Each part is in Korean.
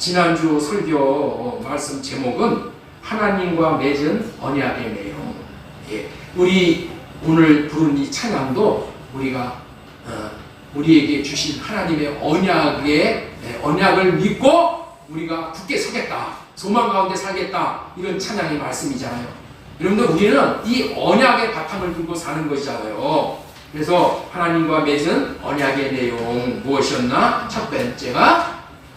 지난주 설교 말씀 제목은 하나님과 맺은 언약의 내용. 예, 우리 오늘 부른 이 찬양도 우리가 우리에게 주신 하나님의 언약을 믿고 우리가 굳게 서겠다, 소망 가운데 살겠다, 이런 찬양의 말씀이잖아요. 여러분들, 우리는 이 언약의 바탕을 두고 사는 것이잖아요. 그래서 하나님과 맺은 언약의 내용 무엇이었나? 첫 번째가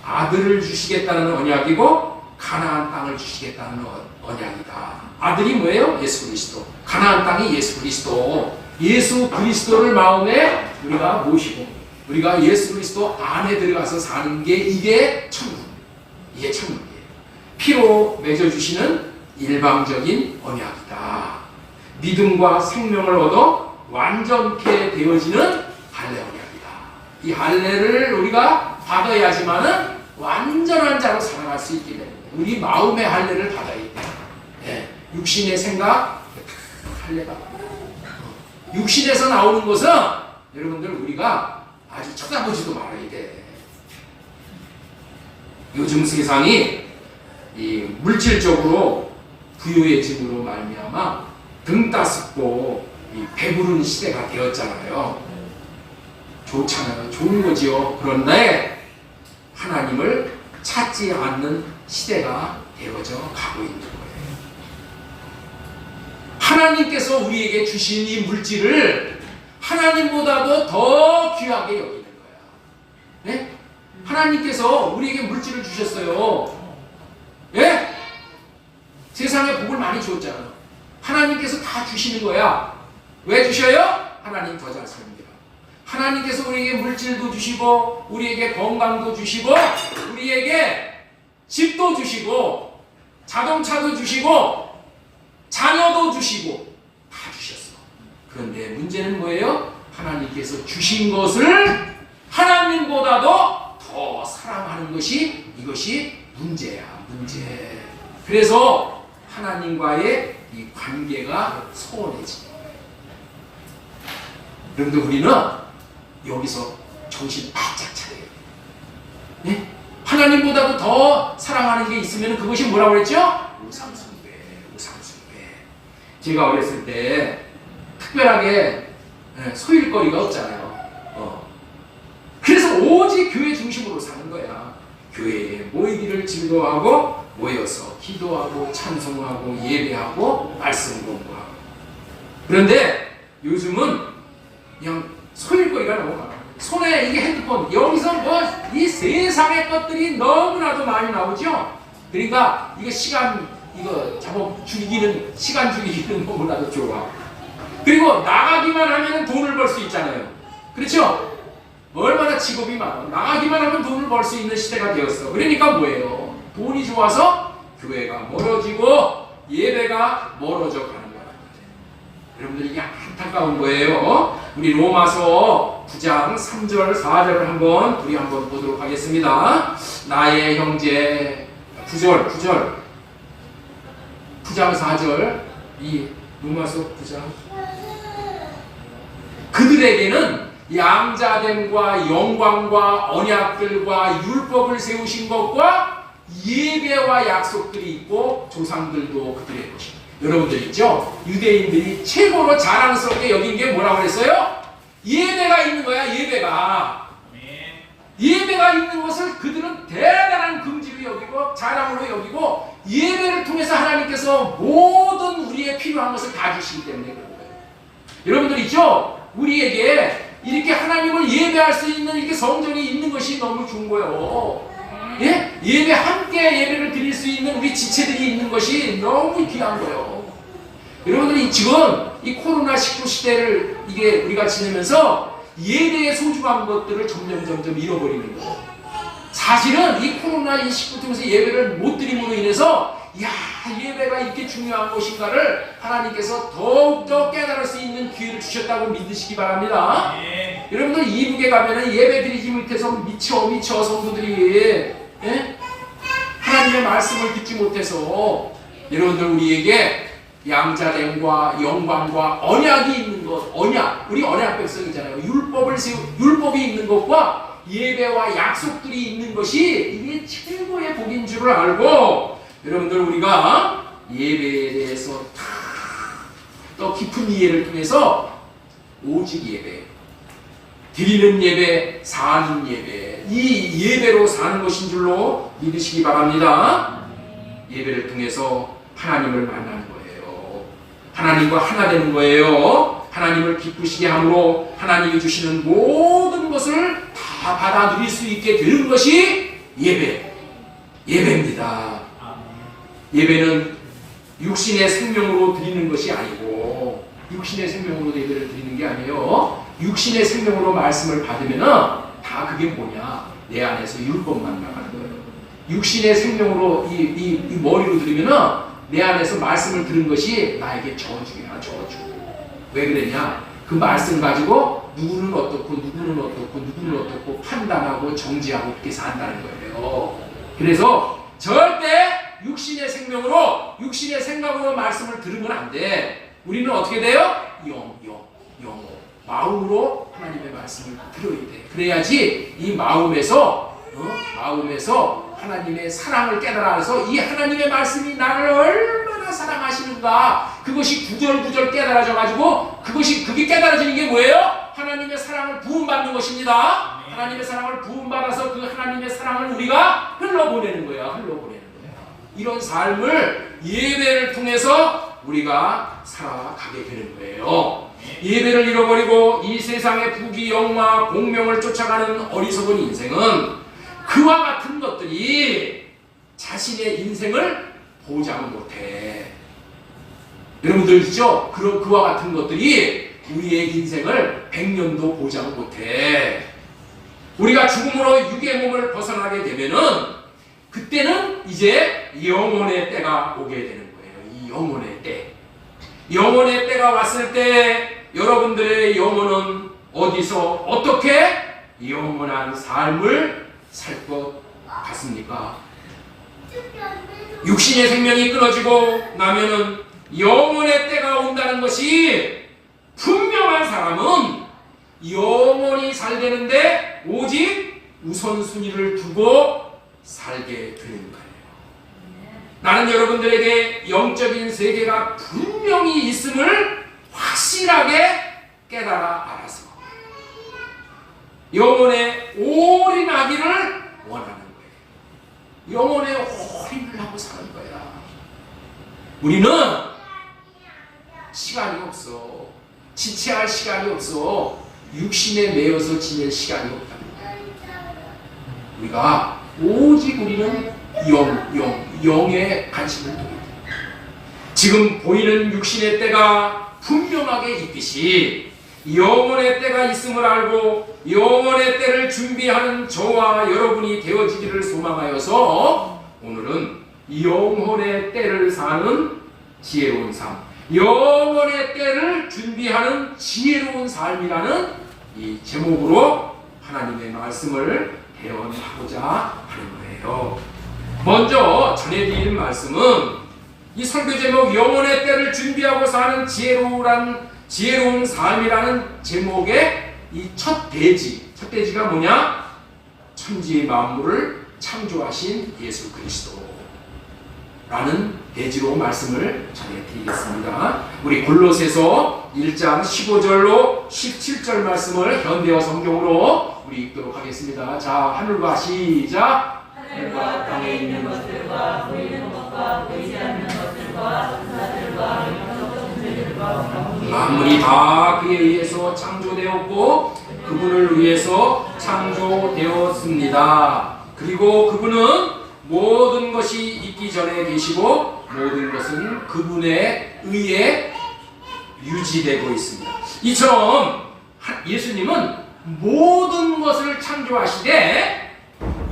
아들을 주시겠다는 언약이고 가나안 땅을 주시겠다는 언약이다. 아들이 뭐예요? 예수 그리스도. 가나안 땅이 예수 그리스도. 예수 그리스도를 마음에 우리가 모시고 우리가 예수 그리스도 안에 들어가서 사는 게 이게 천국. 이게 천국이에요. 피로 맺어주시는 일방적인 언약이다. 믿음과 생명을 얻어 완전케 되어지는 할례 언약이다. 이 할례를 우리가 받아야지만은 완전한 자로 살아갈 수 있기 때문에 우리 마음의 할례를 받아야 돼. 예, 육신의 생각 할례가 육신에서 나오는 것은 여러분들 우리가 아주 쳐다보지도 말아야 돼. 요즘 세상이 이 물질적으로 부유해짐으로 말미암아 등 따숩고 이 배부른 시대가 되었잖아요. 좋잖아요. 좋은 거지요. 그런데 하나님을 찾지 않는 시대가 되어져 가고 있는 거예요. 하나님께서 우리에게 주신 이 물질을 하나님보다도 더 귀하게 여기는 거야. 네? 하나님께서 우리에게 물질을 주셨어요. 예? 세상에 복을 많이 주었잖아요. 하나님께서 다 주시는 거야. 왜 주셔요? 하나님 더 잘 삽니다. 하나님께서 우리에게 물질도 주시고 우리에게 건강도 주시고 우리에게 집도 주시고 자동차도 주시고 자녀도 주시고 다 주셨어. 그런데 문제는 뭐예요? 하나님께서 주신 것을 하나님보다도 더 사랑하는 것이 이것이 문제야. 문제. 그래서 하나님과의 이 관계가 소원해집니다. 여러분들, 우리는 여기서 정신 바짝 차려야 돼요. 네? 하나님보다도 더 사랑하는 게 있으면 그것이 뭐라고 그랬죠? 우상숭배. 우상숭배. 제가 어렸을 때 특별하게 소일거리가 없잖아요. 그래서 오직 교회 중심으로 사는 거야. 교회에 모이기를 즐거워하고 모여서 기도하고 찬송하고 예배하고 말씀 공부하고. 그런데 요즘은 그냥 소일거리가 너무 많아. 손에 이게 핸드폰, 여기서 뭐 이 세상의 것들이 너무나도 많이 나오죠. 그러니까 이거 시간 시간 죽이기는 너무나도 좋아. 그리고 나가기만 하면 돈을 벌 수 있잖아요. 그렇죠? 얼마나 직업이 많아. 나가기만 하면 돈을 벌 수 있는 시대가 되었어. 그러니까 뭐예요? 돈이 좋아서 교회가 멀어지고 예배가 멀어져 가는 거야. 여러분들, 이게 안타까운 거예요. 우리 로마서 9장 3절 4절을 한번 보도록 하겠습니다. 나의 형제 9장 4절, 이 로마서 9장, 그들에게는 양자됨과 영광과 언약들과 율법을 세우신 것과 예배와 약속들이 있고 조상들도 그들의 것입니다. 여러분들 있죠? 유대인들이 최고로 자랑스럽게 여긴 게 뭐라고 그랬어요? 예배가 있는 거야. 예배가 있는 것을 그들은 대단한 긍지로 여기고 자랑으로 여기고 예배를 통해서 하나님께서 모든 우리의 필요한 것을 다 주시기 때문에 그런 거예요. 여러분들 있죠? 우리에게 이렇게 하나님을 예배할 수 있는 이렇게 성전이 있는 것이 너무 좋은 거예요. 예? 예배 함께 예배를 드릴 수 있는 우리 지체들이 있는 것이 너무 귀한 거예요. 여러분들이 지금 이 코로나19 시대를 이게 우리가 지내면서 예배의 소중한 것들을 점점 잃어버리는 거예요. 사실은 이 코로나19 통해서 예배를 못 드림으로 인해서 예배가 이렇게 중요한 것인가를 하나님께서 더욱더 깨달을 수 있는 기회를 주셨다고 믿으시기 바랍니다. 여러분들, 이북에 가면은 예배 드리지 못해서 미쳐 성도들이 하나님의 말씀을 듣지 못해서 여러분들, 우리에게 양자됨과 영광과 언약이 있는 것, 우리 언약 백성이잖아요. 율법이 있는 것과 예배와 약속들이 있는 것이 이게 최고의 복인 줄을 알고, 여러분들 우리가 예배에 대해서 더 깊은 이해를 통해서 오직 예배, 드리는 예배, 사는 예배, 이 예배로 사는 것인 줄로 믿으시기 바랍니다. 예배를 통해서 하나님을 만나는 거예요. 하나님과 하나 되는 거예요. 하나님을 기쁘시게 함으로 하나님이 주시는 모든 것을 다 받아들일 수 있게 되는 것이 예배입니다. 예배는 육신의 생명으로 드리는 것이 아니고, 육신의 생명으로 예배를 드리는 게 아니에요. 육신의 생명으로 말씀을 받으면은 다 그게 뭐냐? 내 안에서 율법만 나가는 거예요. 육신의 생명으로 이 머리로 들으면은 내 안에서 말씀을 들은 것이 나에게 저주야, 저주. 왜 그랬냐? 그 말씀 가지고 누구는 어떻고 누구는 어떻고 누구는 어떻고 판단하고 정지하고 그렇게 산다는 거예요. 그래서 절대 육신의 생명으로, 육신의 생각으로 말씀을 들으면 안 돼. 우리는 어떻게 돼요? 영으로, 마음으로 하나님의 말씀을 들어야 돼. 그래야지 이 마음에서 하나님의 사랑을 깨달아서 이 하나님의 말씀이 나를 얼마나 사랑하시는가, 그것이 구절구절 깨달아져 가지고 그게 깨달아지는 게 뭐예요? 하나님의 사랑을 부음받는 것입니다. 하나님의 사랑을 부음받아서 그 하나님의 사랑을 우리가 흘러보내는 거야. 이런 삶을 예배를 통해서 우리가 살아가게 되는 거예요. 예배를 잃어버리고 이 세상의 부귀 영화 공명을 쫓아가는 어리석은 인생은 그와 같은 것들이 자신의 인생을 보장 못해. 여러분들 있죠? 그와 같은 것들이 우리의 인생을 100년도 보장 못해. 우리가 죽음으로 육의 몸을 벗어나게 되면은 그때는 이제 영혼의 때가 오게 되는 거예요. 이 영혼의 때. 영혼의 때가 왔을 때 여러분들의 영혼은 어디서 어떻게 영원한 삶을 살 것 같습니까? 육신의 생명이 끊어지고 나면은 영혼의 때가 온다는 것이 분명한 사람은 영원히 살되는데 오직 우선순위를 두고 살게 되는 거예요. 나는 여러분들에게 영적인 세계가 분명히 있음을 확실하게 깨달아 알아서 영혼에 올인하기를 원하는 거예요. 영혼에 올인을 하고 사는 거야. 우리는 시간이 없어. 지체할 시간이 없어. 육신에 매여서 지낼 시간이 없답니다. 우리가 오직 우리는 영에 관심을 둬야 돼. 지금 보이는 육신의 때가 분명하게 있듯이 영혼의 때가 있음을 알고 영혼의 때를 준비하는 저와 여러분이 되어지기를 소망하여서 오늘은 영혼의 때를 사는 지혜로운 삶, 영혼의 때를 준비하는 지혜로운 삶이라는 이 제목으로 하나님의 말씀을 대언하고자 하는 거예요. 먼저 전해드릴 말씀은 이 설교 제목 영혼의 때를 준비하고 사는 지혜로운 삶이라는 제목의 이 첫 대지가 뭐냐? 천지의 만물을 창조하신 예수 그리스도라는 대지로 말씀을 전해드리겠습니다. 우리 골로새서 1장 15절로 17절 말씀을 현대어 성경으로 우리 읽도록 하겠습니다. 자, 하늘과 시작. 하늘과 땅에 있는 것들과 보이는 것과 보이지 않는 것들과 천사들과 영적들과 만물이 다 그에 의해서 창조되었고 그분을 위해서 창조되었습니다. 그리고 그분은 모든 것이 있기 전에 계시고 모든 것은 그분에 의해 유지되고 있습니다. 이처럼 예수님은 모든 것을 창조하시되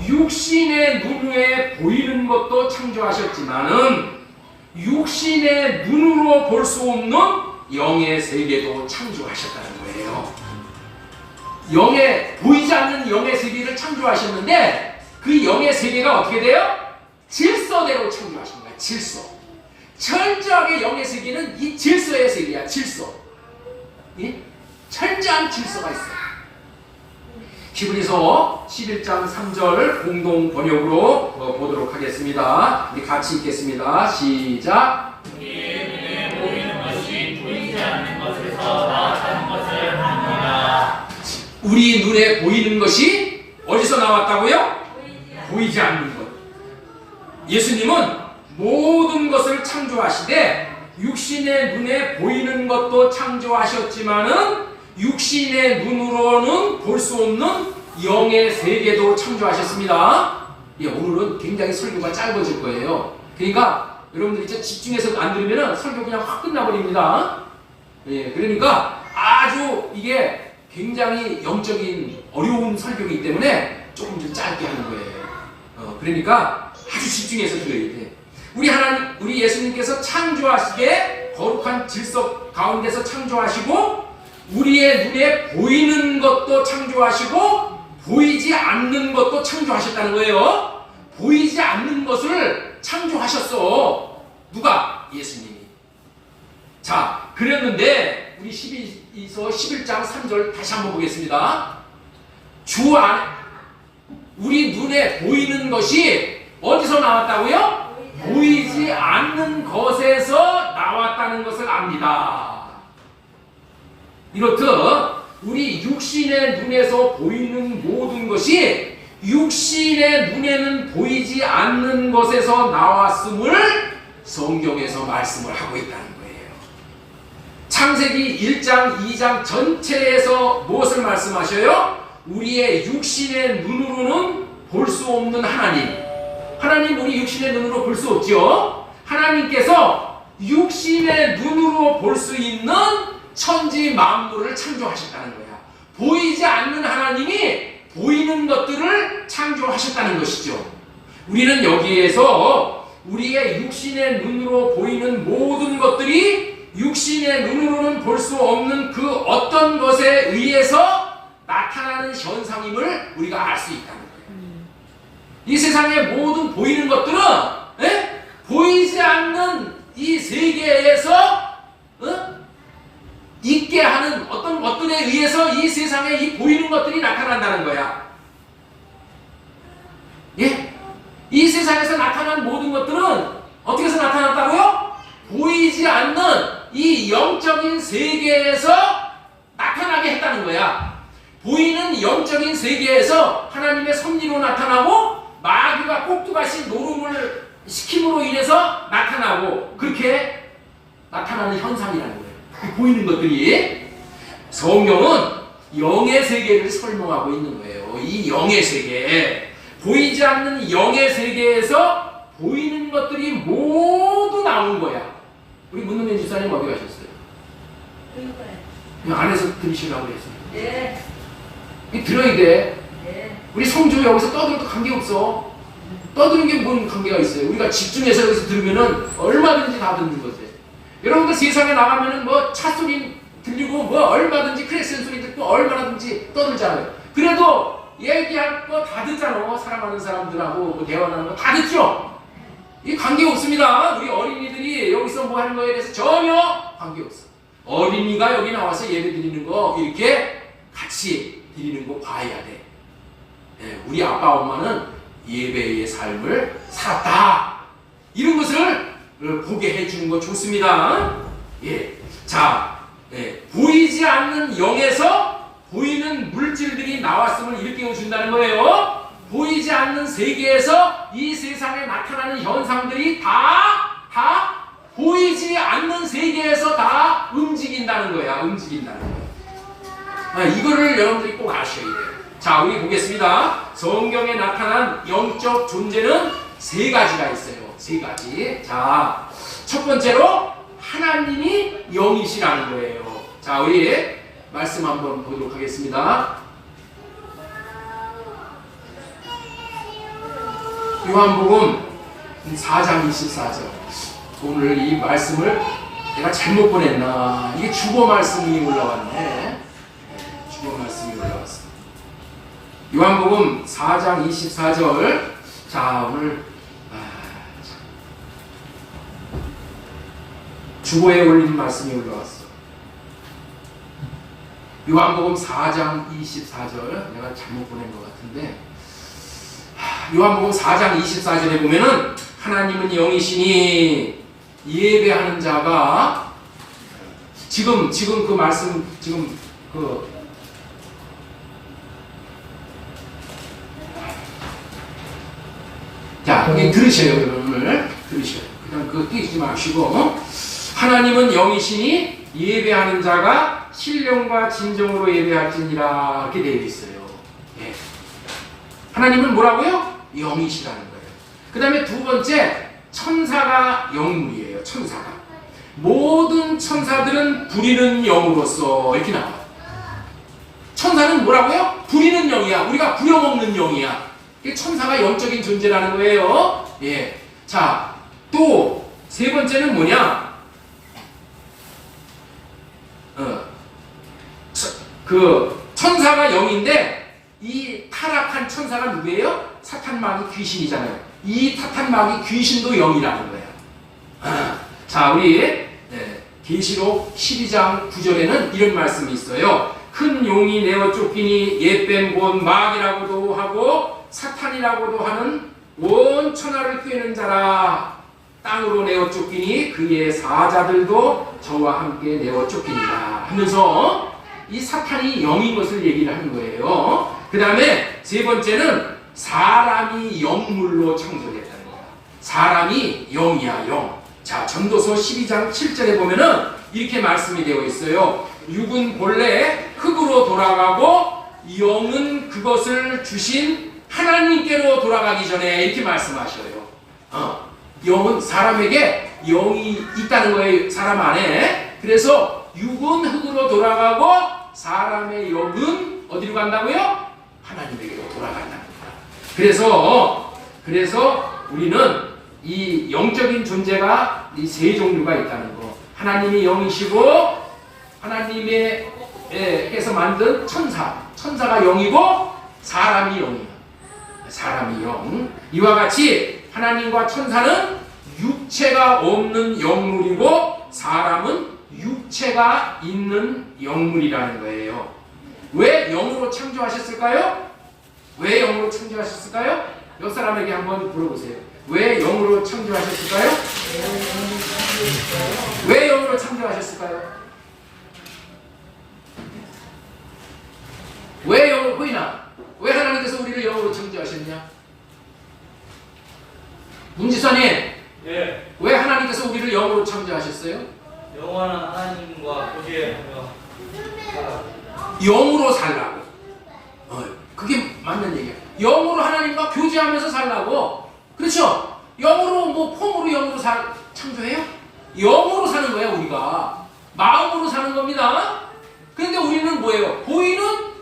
육신의 눈에 보이는 것도 창조하셨지만은 육신의 눈으로 볼 수 없는 영의 세계도 창조하셨다는 거예요. 보이지 않는 영의 세계를 창조하셨는데 그 영의 세계가 어떻게 돼요? 질서대로 창조하신 거예요. 질서. 철저하게 영의 세계는 이 질서의 세계야. 질서. 예? 철저한 질서가 있어요. 히브리서 11장 3절 공동 번역으로 보도록 하겠습니다. 우리 같이 읽겠습니다. 시작. 우리의 눈에 보이는 것이 보이지 않는 것에서 나왔다는 것을 압니다. 우리 눈에 보이는 것이 어디서 나왔다고요? 보이지 않는 것. 예수님은 모든 것을 창조하시되 육신의 눈에 보이는 것도 창조하셨지만은 육신의 눈으로는 볼 수 없는 영의 세계도 창조하셨습니다. 예, 오늘은 굉장히 설교가 짧아질 거예요. 그러니까 여러분들이 진짜 집중해서 안 들으면 설교 그냥 확 끝나버립니다. 예, 그러니까 아주 이게 굉장히 영적인 어려운 설교이기 때문에 조금 좀 짧게 하는 거예요. 그러니까 아주 집중해서 들어야 돼. 우리 예수님께서 창조하시되 거룩한 질서 가운데서 창조하시고 우리의 눈에 보이는 것도 창조하시고 보이지 않는 것도 창조하셨다는 거예요. 보이지 않는 것을 창조하셨어. 누가? 예수님이. 자, 그랬는데 우리 11장 3절 다시 한번 보겠습니다. 주 안에 우리 눈에 보이는 것이 어디서 나왔다고요? 보이지 않는 것에서 나왔다는 것을 압니다. 이렇듯 우리 육신의 눈에서 보이는 모든 것이 육신의 눈에는 보이지 않는 것에서 나왔음을 성경에서 말씀을 하고 있다는 거예요. 창세기 1장, 2장 전체에서 무엇을 말씀하셔요? 우리의 육신의 눈으로는 볼 수 없는 하나님. 하나님 우리 육신의 눈으로 볼 수 없죠. 하나님께서 육신의 눈으로 볼 수 있는 천지 만물을 창조하셨다는 거야. 보이지 않는 하나님이 보이는 것들을 창조하셨다는 것이죠. 우리는 여기에서 우리의 육신의 눈으로 보이는 모든 것들이 육신의 눈으로는 볼 수 없는 그 어떤 것에 의해서 나타나는 현상임을 우리가 알 수 있다는 거예요. 이 세상의 모든 보이는 것들은 보이지 않는 이 세계에서 있게 하는 어떤 것들에 의해서 이 세상에 이 보이는 것들이 나타난다는 거야. 예? 이 세상에서 나타난 모든 것들은 어떻게 해서 나타났다고요? 보이지 않는 이 영적인 세계에서 나타나게 했다는 거야. 보이는 영적인 세계에서 하나님의 섭리로 나타나고 마귀가 꼭두가시 노름을 시킴으로 인해서 나타나고 그렇게 나타나는 현상이라는 거예요. 보이는 것들이. 성경은 영의 세계를 설명하고 있는 거예요. 이 영의 세계, 보이지 않는 영의 세계에서 보이는 것들이 모두 나온 거야. 우리 문능면 집사님 어디 가셨어요? 안에서 들으시라고 그랬어요. 네. 들어야 돼. 네. 우리 성주 여기서 떠들어도 관계없어. 떠드는 게 뭔 관계가 있어요? 우리가 집중해서 여기서 들으면은 얼마든지 다 듣는 거지. 여러분들 세상에 나가면은 뭐 차 소리 들리고 뭐 얼마든지 크레센 소리 듣고 얼마든지 떠들잖아요. 그래도 얘기할 거 다 듣잖아. 사랑하는 사람들하고 뭐 대화하는 거 다 듣죠? 이 관계 없습니다. 우리 어린이들이 여기서 뭐 하는 거에 대해서 전혀 관계 없어. 어린이가 여기 나와서 예배 드리는 거 이렇게 같이 드리는 거 봐야 돼. 네, 우리 아빠 엄마는 예배의 삶을 살았다. 이런 것을 보게 해주는 거 좋습니다. 예. 자, 보이지 않는 영에서 보이는 물질들이 나왔음을 일깨워 준다는 거예요. 보이지 않는 세계에서 이 세상에 나타나는 현상들이 다 보이지 않는 세계에서 다 움직인다는 거야. 움직인다는 거야. 이거를 여러분들이 꼭 아셔야 돼요. 자, 우리 보겠습니다. 성경에 나타난 영적 존재는 세 가지가 있어요. 세 가지. 자, 첫 번째로 하나님이 영이시라는 거예요. 자, 우리 말씀 한번 보도록 하겠습니다. 요한복음 4장 24절. 오늘 이 말씀을 내가 잘못 보냈나? 이게 주보 말씀이 올라왔네. 주보 말씀이 올라왔어. 요한복음 4장 24절. 자, 오늘 주보에 올린 말씀이 올라왔어. 요한복음 4장 24절 내가 잘못 보낸 것 같은데 요한복음 4장 24절에 보면은 하나님은 영이시니 예배하는 자가 지금 그 말씀 지금 자, 여기 들으셔요, 여러분을. 들으셔요. 그냥 그거 띄지 마시고. 하나님은 영이시니 예배하는 자가 신령과 진정으로 예배할지니라. 이렇게 되어 있어요. 예. 하나님은 뭐라고요? 영이시라는 거예요. 그 다음에 두 번째, 천사가 영물이에요. 천사가. 모든 천사들은 부리는 영으로서 이렇게 나와요. 천사는 뭐라고요? 부리는 영이야. 우리가 부려먹는 영이야. 천사가 영적인 존재라는 거예요. 예. 자, 또 세 번째는 뭐냐? 천사가 영인데 이 타락한 천사가 누구예요? 사탄마귀 귀신이잖아요. 이 사탄마귀 귀신도 영이라는 거예요. 자, 우리 계시록 12장 9절에는 이런 말씀이 있어요. 큰 용이 내어 쫓기니 옛뱀 곧 마귀라고도 하고 사탄이라고도 하는 온 천하를 꿰는 자라. 땅으로 내어 쫓기니 그의 사자들도 저와 함께 내어 쫓기니라 하면서 이 사탄이 영인 것을 얘기를 하는 거예요. 그 다음에 세 번째는 사람이 영물로 창조됐다는 거야. 사람이 영이야, 영. 자, 전도서 12장 7절에 보면은 이렇게 말씀이 되어 있어요. 육은 본래 흙으로 돌아가고 영은 그것을 주신 하나님께로 돌아가기 전에 이렇게 말씀하셔요. 영은 사람에게 영이 있다는 거예요. 사람 안에. 그래서 육은 흙으로 돌아가고 사람의 영은 어디로 간다고요? 하나님에게로 돌아간답니다. 그래서 우리는 이 영적인 존재가 이 세 종류가 있다는 거. 하나님이 영이시고 하나님께서 만든 천사가 영이고 사람이 영이에요. 사람이 영. 이와 같이 하나님과 천사는 육체가 없는 영물이고 사람은 육체가 있는 영물이라는 거예요. 왜 영으로 창조하셨을까요? 왜 영으로 창조하셨을까요? 옆 사람에게 한번 물어보세요. 왜 영으로 창조하셨을까요? 왜 영으로 창조하셨을까요? 왜 영으로, 호인아, 왜 하나님께서 우리를 영으로 창조하셨냐? 문지선이, 예. 왜 하나님께서 우리를 영으로 창조하셨어요? 영원한 하나님과 교제하며 영으로 살라고. 그게 맞는 얘기야. 영으로 하나님과 교제하면서 살라고. 그렇죠? 영으로 뭐 폼으로 영으로 창조해요? 영으로 사는 거야 우리가. 마음으로 사는 겁니다. 그런데 우리는 뭐예요? 보이는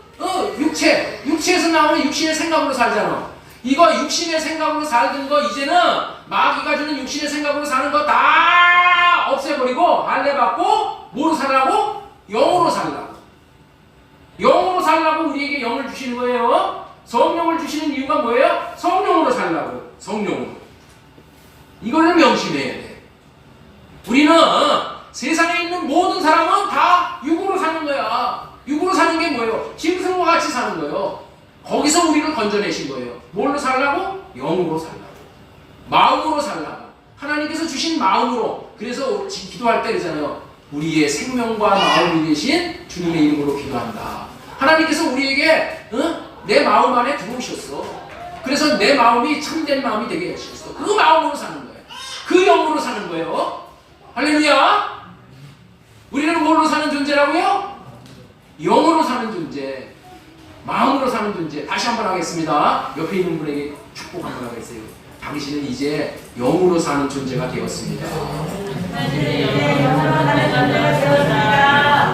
육체에서 나오는 육신의 생각으로 살잖아. 이거 육신의 생각으로 살던 거 이제는 마귀가 주는 육신의 생각으로 사는 거 다 없애버리고 할례받고 뭐로 살라고? 영으로 살라고. 영으로 살라고 우리에게 영을 주시는 거예요. 성령을 주시는 이유가 뭐예요? 성령으로 살라고. 성령으로. 이거를 명심해야 돼. 우리는 세상에 있는 모든 사람은 다 육으로 사는 거야. 육으로 사는 게 뭐예요? 짐승과 같이 사는 거예요. 거기서 우리를 건져내신 거예요. 뭘로 살라고? 영으로 살라고. 마음으로 살라고. 하나님께서 주신 마음으로. 그래서 기도할 때 그러잖아요. 우리의 생명과 마음이 되신 주님의 이름으로 기도한다. 하나님께서 우리에게 내 마음 안에 들어오셨어. 그래서 내 마음이 참된 마음이 되게 하셨어. 그 마음으로 사는 거예요. 그 영으로 사는 거예요. 할렐루야. 우리는 뭘로 사는 존재라고요? 영으로 사는 존재. 마음으로 사는 존재. 다시 한번 하겠습니다. 옆에 있는 분에게 축복 한번 하겠어요. 당신은 이제 영으로 사는 존재가 되었습니다.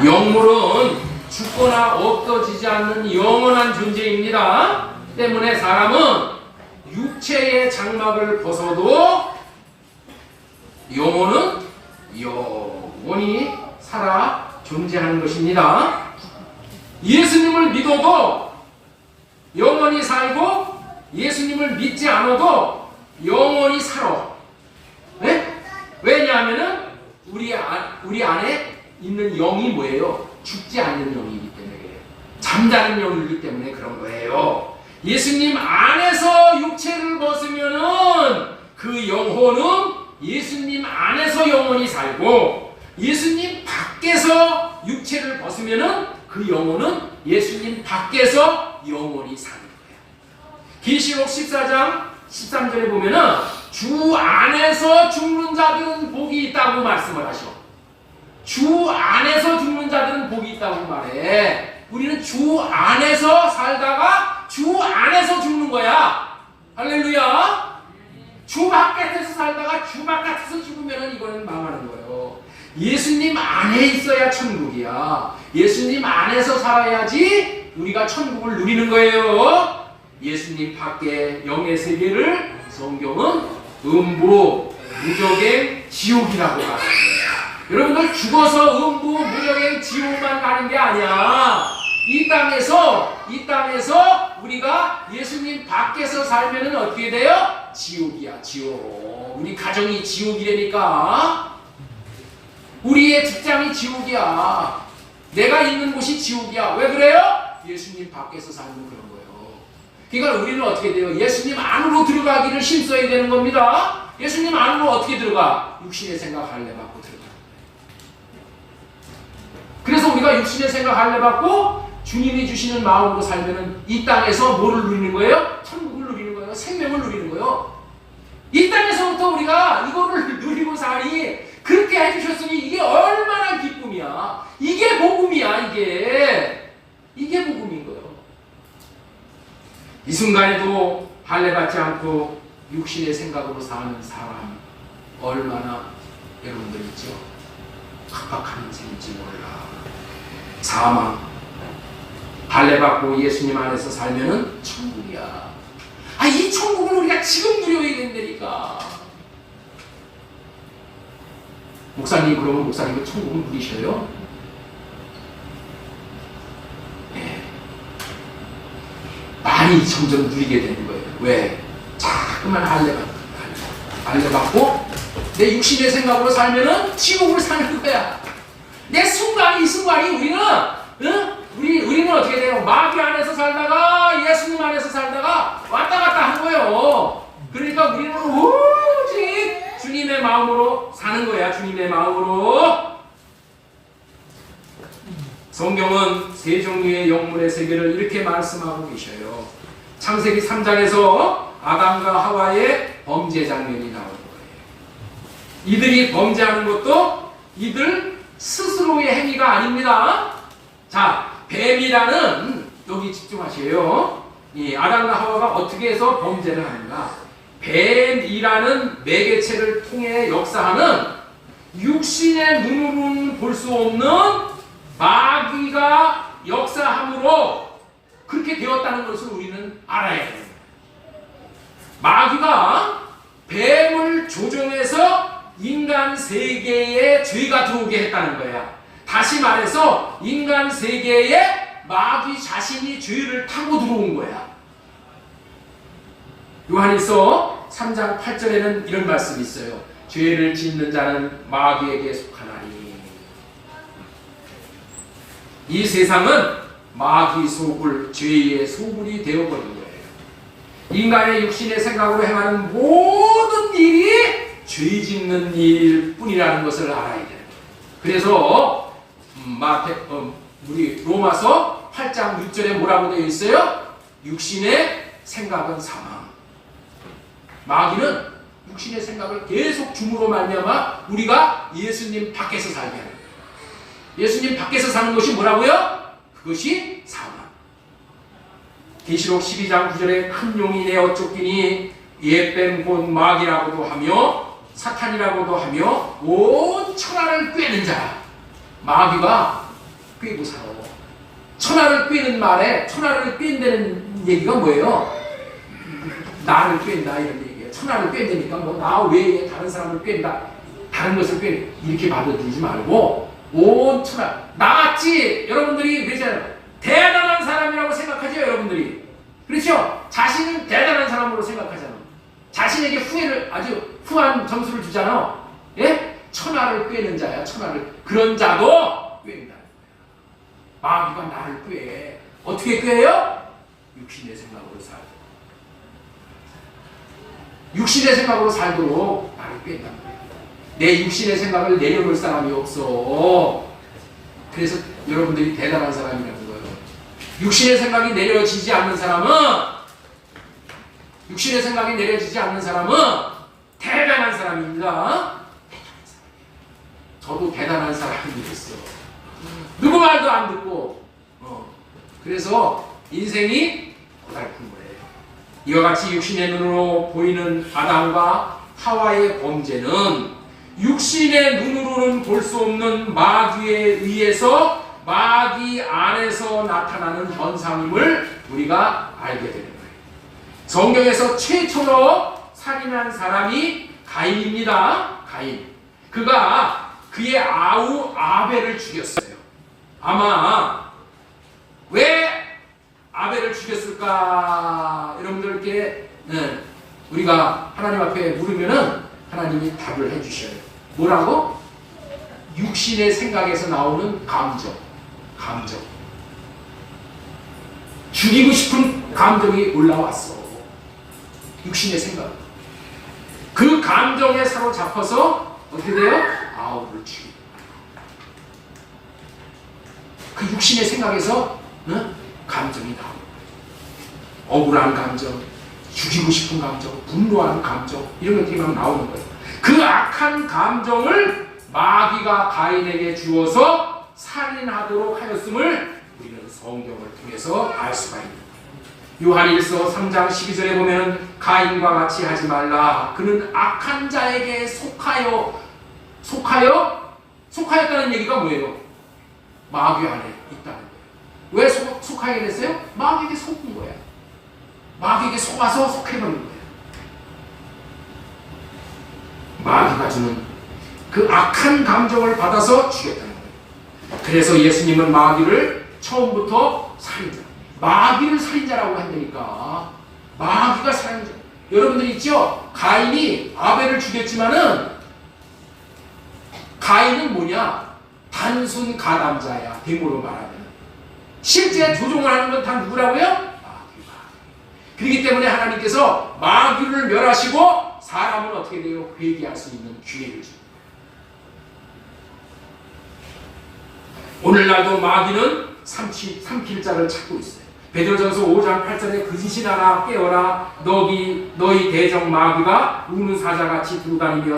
영물은 죽거나 없어지지 않는 영원한 존재입니다. 때문에 사람은 육체의 장막을 벗어도 영혼은 영원히 살아 존재하는 것입니다. 예수님을 믿어도 영원히 살고 예수님을 믿지 않아도 영원히 살아. 네? 왜냐하면은 우리 안에 있는 영이 뭐예요? 죽지 않는 영이기 때문에. 잠자는 영이기 때문에 그런 거예요. 예수님 안에서 육체를 벗으면은 그 영혼은 예수님 안에서 영혼이 살고, 예수님 밖에서 육체를 벗으면은 그 영혼은 예수님 밖에서 영혼이 사는 거예요. 계시록 14장 13절에 보면은 주 안에서 죽는 자들은 복이 있다고 말씀을 하셔. 주 안에서 죽는 자들은 복이 있다고 말해. 우리는 주 안에서 살다가 주 안에서 죽는 거야. 할렐루야. 주 바깥에서 살다가 주 바깥에서 죽으면 이거는 망하는 거예요. 예수님 안에 있어야 천국이야. 예수님 안에서 살아야지 우리가 천국을 누리는 거예요. 예수님 밖에 영의 세계를 성경은 음부, 무적행, 지옥이라고 말합니다. 여러분들 죽어서 음부, 무적행, 지옥만 가는 게 아니야. 이 땅에서 우리가 예수님 밖에서 살면은 어떻게 돼요? 지옥이야, 지옥. 우리 가정이 지옥이라니까. 우리의 직장이 지옥이야. 내가 있는 곳이 지옥이야. 왜 그래요? 예수님 밖에서 살면 그런 거예요. 그러니까 우리는 어떻게 돼요? 예수님 안으로 들어가기를 힘써야 되는 겁니다. 예수님 안으로 어떻게 들어가? 육신의 생각 할례 받고 들어가. 그래서 우리가 육신의 생각 할례 받고 주님이 주시는 마음으로 살면은 이 땅에서 뭐를 누리는 거예요? 천국을 누리는 거예요. 생명을 누리는 거예요. 이 땅에서부터 우리가 이거를 누리고 사니 그렇게 해주셨으니 이게 얼마나 기쁨이야. 이게 복음이야. 이게 복음인 거예요. 이 순간에도 할례 받지 않고 육신의 생각으로 사는 사람 얼마나 여러분들 있죠? 각박한 인생인지 몰라. 사망. 할례 받고 예수님 안에서 살면은 천국이야. 이 천국을 우리가 지금 누려야 된다니까. 목사님, 그러면 목사님은 천국을 누리셔요? 네. 많이 점점 누리게 되는 거예요. 왜? 자꾸만 할례 받고 내 육신의 생각으로 살면은 지옥을 사는 거야. 내 순간이, 이 순간이 우리는 어떻게 돼요? 마귀 안에서 살다가 예수님 안에서 살다가 왔다 갔다 하는 거예요. 그러니까 우리는 오직 주님의 마음으로 사는 거야. 주님의 마음으로. 성경은 세 종류의 영문의 세계를 이렇게 말씀하고 계셔요. 창세기 3장에서 아담과 하와의 범죄 장면이 나오는 거예요. 이들이 범죄하는 것도 이들 스스로의 행위가 아닙니다. 자, 뱀이라는, 여기 집중하세요. 이 아담과 하와가 어떻게 해서 범죄를 하는가? 뱀이라는 매개체를 통해 역사하는 육신의 눈으로는 볼 수 없는 마귀가 역사함으로 그렇게 되었다는 것을 우리는 알아야 돼요. 마귀가 뱀을 조종해서 인간 세계에 죄가 들어오게 했다는 거야. 다시 말해서 인간 세계에 마귀 자신이 죄를 타고 들어온 거야. 요한일서 3장 8절에는 이런 말씀이 있어요. 죄를 짓는 자는 마귀에게 속하나니. 이 세상은 마귀 소굴, 죄의 소굴이 되어버린 거예요. 인간의 육신의 생각으로 행하는 모든 일이 죄 짓는 일 뿐이라는 것을 알아야 돼요. 그래서 우리 로마서 8장 6절에 뭐라고 되어 있어요? 육신의 생각은 사망. 마귀는 육신의 생각을 계속 줌으로 말미암아 우리가 예수님 밖에서 살게 하는 거예요. 예수님 밖에서 사는 것이 뭐라고요? 그것이 사망. 계시록 12장 9절에 큰 용이 내어 쫓기니 옛뱀 곧 마귀라고도 하며 사탄이라고도 하며 온 천하를 꿰는 자. 마귀가 꿰고 살아. 천하를 꿰는 말에 천하를 꿰는다는 얘기가 뭐예요? 나를 꿰는다 이런 얘기예요. 천하를 꿰는다니까 뭐 나 외에 다른 사람을 꿰는다, 다른 것을 꿰는, 이렇게 받아들이지 말고 온 천하. 나같이 여러분들이 그러잖아요. 대단한 사람이라고 생각하죠, 여러분들이. 그렇죠? 자신은 대단한 사람으로 생각하잖아. 자신에게 아주 후한 점수를 주잖아. 예? 천하를 꿰는 자야. 천하를. 그런 자도 꿰는다. 마귀가 나를 꿰. 어떻게 꾀요? 육신의 생각으로 살고. 육신의 생각으로 살도록 나를 꾀단 말이에요. 내 육신의 생각을 내려놓을 사람이 없어. 그래서 여러분들이 대단한 사람이라는 거예요. 육신의 생각이 내려지지 않는 사람은 대단한 사람입니다. 저도 대단한 사람이 됐어. 누구 말도 안 듣고. 그래서 인생이 고달픈 거예요. 이와 같이 육신의 눈으로 보이는 아담과 하와의 범죄는 육신의 눈으로는 볼 수 없는 마귀에 의해서 마귀 안에서 나타나는 현상임을 우리가 알게 되는 거예요. 성경에서 최초로 살인한 사람이 가인입니다. 가인. 그가 그의 아우 아벨을 죽였어요. 아마 왜 아벨을 죽였을까? 여러분들께 우리가 하나님 앞에 물으면은 하나님이 답을 해주셔요. 뭐라고? 육신의 생각에서 나오는 감정. 죽이고 싶은 감정이 올라왔어. 육신의 생각. 그 감정에 사로잡혀서 어떻게 돼요? 아우를 죽이고. 그 육신의 생각에서 감정이 나오는 거예요. 억울한 감정, 죽이고 싶은 감정, 분노하는 감정, 이런 것들이 막 나오는 거예요. 그 악한 감정을 마귀가 가인에게 주어서 살인하도록 하였음을 우리는 성경을 통해서 알 수가 있는 거예요. 요한일서 3장 12절에 보면 가인과 같이 하지 말라. 그는 악한 자에게 속하였다는 얘기가 뭐예요? 마귀 안에 있다는 거예요. 왜 속하게 됐어요? 마귀에게 속은 거야. 마귀에게 속아서 속해버린 거예요. 마귀가 주는 그 악한 감정을 받아서 죽였다는 거예요. 그래서 예수님은 마귀를 처음부터 살인자, 마귀를 살인자라고 한다니까. 마귀가 살인자. 여러분들 있죠? 가인이 아벨을 죽였지만은 가인은 뭐냐? 단순 가담자야. 대모로 말하면. 실제 조종을 하는 건 다 누구라고요? 마귀가. 그렇기 때문에 하나님께서 마귀를 멸하시고 사람은 어떻게 돼요? 회개할 수 있는 기회를 줍니다. 오늘날도 마귀는 삼킬 자를 찾고 있어요. 베드로전서 5장 8절에 거짓이나라 깨어라 너희 대적 마귀가 우는 사자같이 두루다니며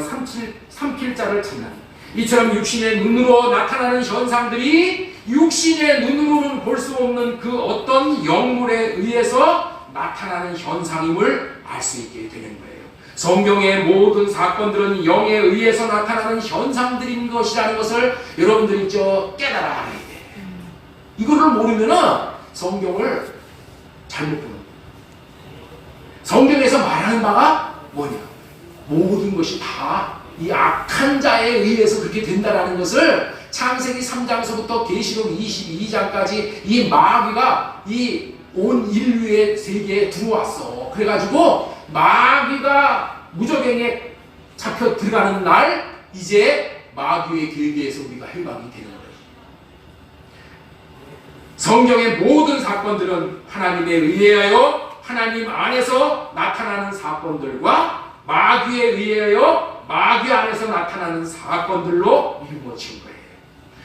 삼킬 자를 찾나니. 이처럼 육신의 눈으로 나타나는 현상들이 육신의 눈으로는 볼 수 없는 그 어떤 영물에 의해서 나타나는 현상임을 알 수 있게 되는 거예요. 성경의 모든 사건들은 영에 의해서 나타나는 현상들인 것이라는 것을 여러분들이 깨달아야 돼. 이거를 모르면은 성경을 잘못 보는 거예요. 성경에서 말하는 바가 뭐냐? 모든 것이 다 이 악한 자에 의해서 그렇게 된다라는 것을 창세기 3장서부터 계시록 22장까지 이 마귀가 이 온 인류의 세계에 들어왔어. 그래가지고 마귀가 무저갱에 잡혀 들어가는 날 이제 마귀의 길기에서 우리가 해방이 되는 거예요. 성경의 모든 사건들은 하나님에 의하여 하나님 안에서 나타나는 사건들과 마귀에 의하여 마귀 안에서 나타나는 사건들로 이루어진 거예요.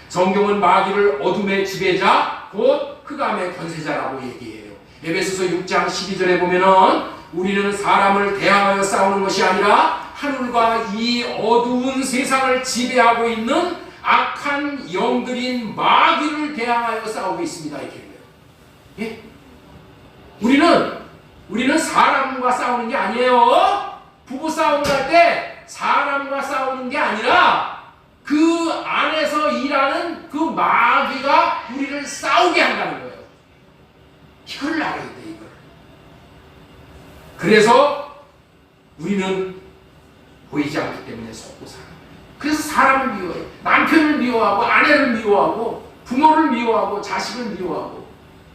성경은 마귀를 어둠의 지배자 곧 흑암의 권세자라고 얘기해요. 에베소서 6장 12절에 보면은 우리는 사람을 대항하여 싸우는 것이 아니라 하늘과 이 어두운 세상을 지배하고 있는 악한 영들인 마귀를 대항하여 싸우고 있습니다. 이렇게 예? 우리는 사람과 싸우는 게 아니에요. 부부 싸움을 할 때 사람과 싸우는 게 아니라 그 안에서 일하는 그 마귀가 우리를 싸우게 한다는 거예요. 이걸 알아야 돼, 이걸. 그래서 우리는 보이지 않기 때문에 속고 살아요. 그래서 사람을 미워해. 남편을 미워하고 아내를 미워하고 부모를 미워하고 자식을 미워하고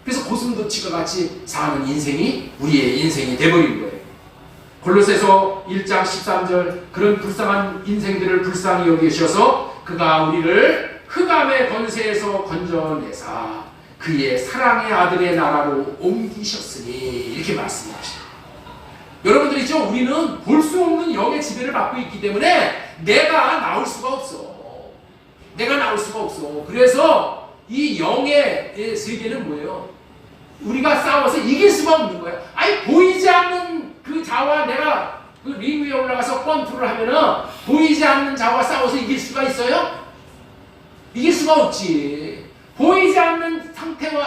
그래서 고슴도치가 같이 사는 인생이 우리의 인생이 돼버린 거예요. 골로새서 1장 13절 그런 불쌍한 인생들을 불쌍히 여기셔서 그가 우리를 흑암의 권세에서 건져내사 그의 사랑의 아들의 나라로 옮기셨으니 이렇게 말씀하십니다. 여러분들 있죠? 우리는 볼 수 없는 영의 지배를 받고 있기 때문에 내가 나올 수가 없어. 내가 나올 수가 없어. 그래서 이 영의 세계는 뭐예요? 우리가 싸워서 이길 수가 없는 거예요. 아니 보이지 않는 그 자와 내가 그 링 위에 올라가서 권투를 하면은 보이지 않는 자와 싸워서 이길 수가 있어요? 이길 수가 없지. 보이지 않는 상대와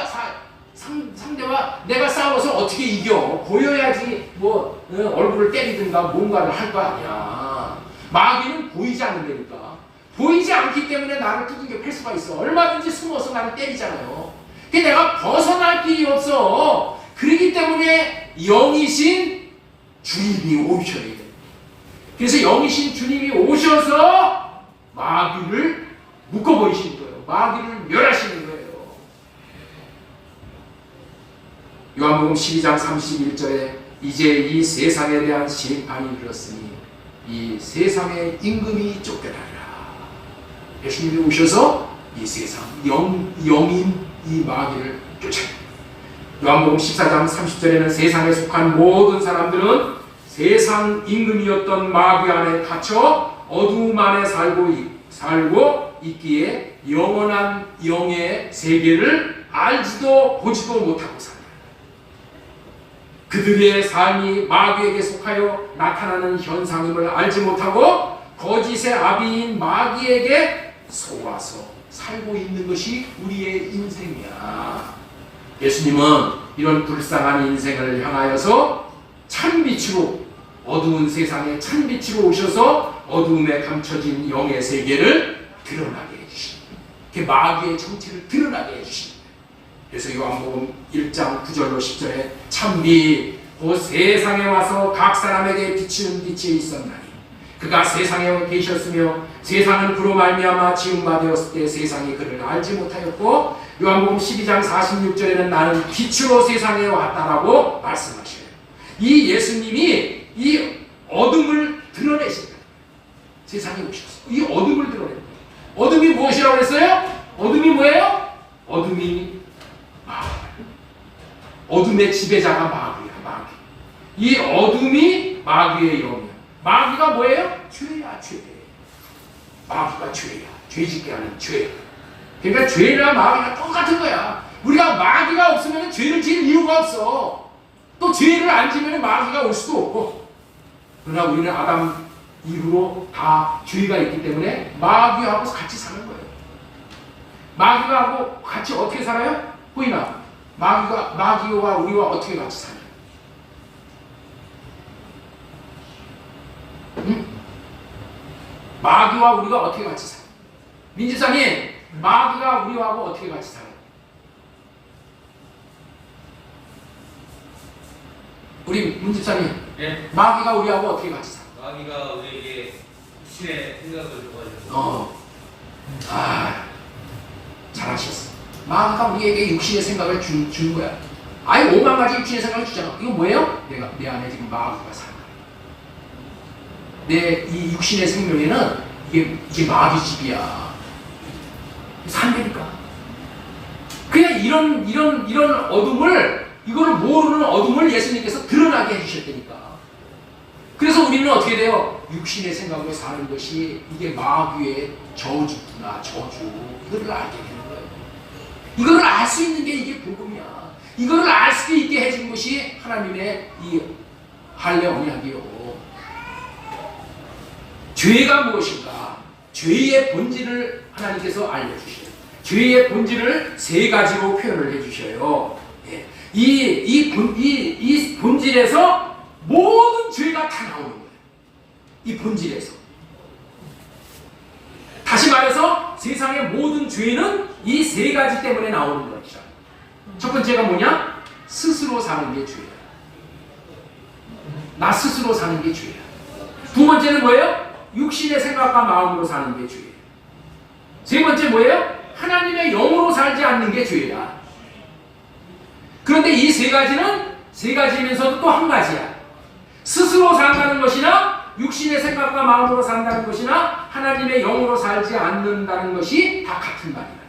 내가 싸워서 어떻게 이겨? 보여야지 뭐 얼굴을 때리든가 뭔가를 할 거 아니야. 마귀는 보이지 않는다니까. 보이지 않기 때문에 나를 두들겨 팰 수가 있어. 얼마든지 숨어서 나를 때리잖아요. 근데 내가 벗어날 길이 없어. 그렇기 때문에 영이신 주님이 오셔야 돼. 그래서 영이신 주님이 오셔서 마귀를 묶어버리시는 거예요. 마귀를 멸하시는 거예요. 요한복음 12장 31절에 이제 이 세상에 대한 심판이 이르렀으니 이 세상의 임금이 쫓겨나리라. 예수님이 오셔서 이 세상 영인 이 마귀를 쫓아냅니다. 요한복음 14장 30절에는 세상에 속한 모든 사람들은 세상 임금이었던 마귀 안에 갇혀 어두움 안에 살고 있기에 영원한 영의 세계를 알지도 보지도 못하고 산다. 그들의 삶이 마귀에게 속하여 나타나는 현상임을 알지 못하고 거짓의 아비인 마귀에게 속아서 살고 있는 것이 우리의 인생이야. 예수님은 이런 불쌍한 인생을 향하여서 찬빛으로 어두운 세상에 찬빛으로 오셔서 어두움에 감춰진 영의 세계를 드러나게 해주십니다. 마귀의 정체를 드러나게 해주십니다. 그래서 요한복음 1장 9절로 10절에 참빛 곧 세상에 와서 각 사람에게 비치는 빛이 있었나니 그가 세상에 계셨으며 세상은 그로 말미암아 지은 바 되었을 때 세상이 그를 알지 못하였고 요한복음 12장 46절에는 나는 빛으로 세상에 왔다라고 말씀하셔요. 이 예수님이 이 어둠을 드러내신다. 세상에 오셨어. 이 어둠을 드러낸다. 어둠이 무엇이라고 했어요? 어둠이 뭐예요? 어둠이 마귀. 어둠의 지배자가 마귀야. 마귀. 이 어둠이 마귀의 영이야. 마귀가 뭐예요? 죄야. 죄. 마귀가 죄야. 죄짓게 하는 죄. 그러니까 죄랑 마귀가 똑같은 거야. 우리가 마귀가 없으면 죄를 지을 이유가 없어. 또 죄를 안 지면 마귀가 올 수도 없고. 그러나 우리는 아담 이후로 다 죄가 있기 때문에 마귀하고 같이 사는 거예요. 마귀하고 같이 어떻게 살아요? 보이나? 마귀와 우리와 어떻게 같이 살아요? 응? 마귀와 우리가 어떻게 같이 살아요? 민지사님, 마귀가 우리하고 어떻게 같이 살아요? 우리 문집사님, 예? 마귀가 우리하고 어떻게 같이 살아요? 마귀가 우리에게 신의 생각을 줘가지고 잘하셨어. 마귀가 우리에게 육신의 생각을 주는 거야. 아예 5만 가지 육신의 생각을 주잖아. 이거 뭐예요? 내 안에 지금 마귀가 사는 거야. 내 이 육신의 생명에는 이게 마귀 집이야. 산다니까. 그냥 이런 어둠을, 이거를 모르는 어둠을 예수님께서 드러나게 해주셨다니까. 그래서 우리는 어떻게 돼요? 육신의 생각으로 사는 것이 이게 마귀의 저주구나, 저주. 이거를 알게 되는 거예요. 이거를 알 수 있는 게 이게 복음이야. 이거를 알 수 있게 해준 것이 하나님의 이 할례 언약이요. 죄가 무엇인가? 죄의 본질을 하나님께서 알려주셔요. 죄의 본질을 세 가지로 표현을 해주셔요. 예. 이 본질에서 모든 죄가 다 나오는 거예요. 이 본질에서. 다시 말해서 세상의 모든 죄는 이 세 가지 때문에 나오는 것이다. 첫 번째가 뭐냐? 스스로 사는 게 죄야. 나 스스로 사는 게 죄야. 두 번째는 뭐예요? 육신의 생각과 마음으로 사는 게 죄예요. 세 번째 뭐예요? 하나님의 영으로 살지 않는 게 죄야. 그런데 이 세 가지는 세 가지면서도 또 한 가지야. 스스로 산다는 것이나 육신의 생각과 마음으로 산다는 것이나 하나님의 영으로 살지 않는다는 것이 다 같은 말이라는 거예요.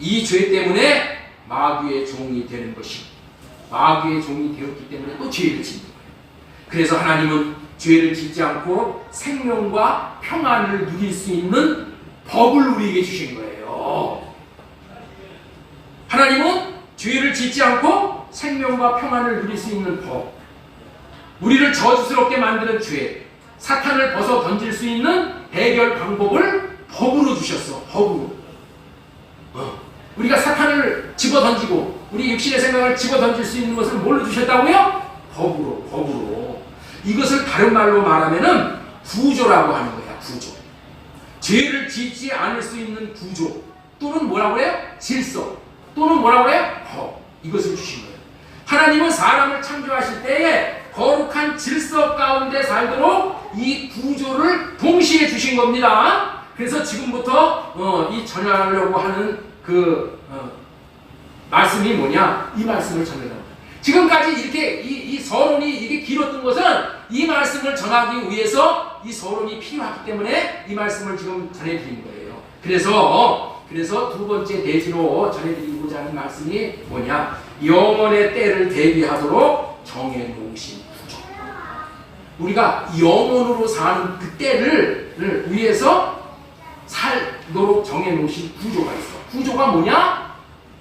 이 죄 때문에 마귀의 종이 되는 것이 마귀의 종이 되었기 때문에 또 죄를 짓는 거예요. 그래서 하나님은 죄를 짓지 않고 생명과 평안을 누릴 수 있는 법을 우리에게 주신 거예요. 하나님은 죄를 짓지 않고 생명과 평안을 누릴 수 있는 법, 우리를 저주스럽게 만드는 죄, 사탄을 벗어 던질 수 있는 해결 방법을 법으로 주셨어. 법으로. 우리가 사탄을 집어 던지고 우리 육신의 생각을 집어 던질 수 있는 것을 뭘로 주셨다고요? 법으로. 법으로. 이것을 다른 말로 말하면은 구조라고 하는 거야. 구조. 죄를 짓지 않을 수 있는 구조 또는 뭐라고 해요? 질서 또는 뭐라고 해요? 법. 이것을 주신 거예요. 하나님은 사람을 창조하실 때에 거룩한 질서 가운데 살도록 이 구조를 동시에 주신 겁니다. 그래서 지금부터 이 전하려고 하는 말씀이 뭐냐? 이 말씀을 전하려고. 지금까지 이렇게 이 서론이 이게 길었던 것은 이 말씀을 전하기 위해서 이 서론이 필요하기 때문에 이 말씀을 지금 전해드린 거예요. 그래서 두 번째 대지로 전해드리고자 하는 말씀이 뭐냐? 영원의 때를 대비하도록 정해놓으신 구조. 우리가 영원으로 사는 그 때를 위해서 살도록 정해놓으신 구조가 있어. 구조가 뭐냐?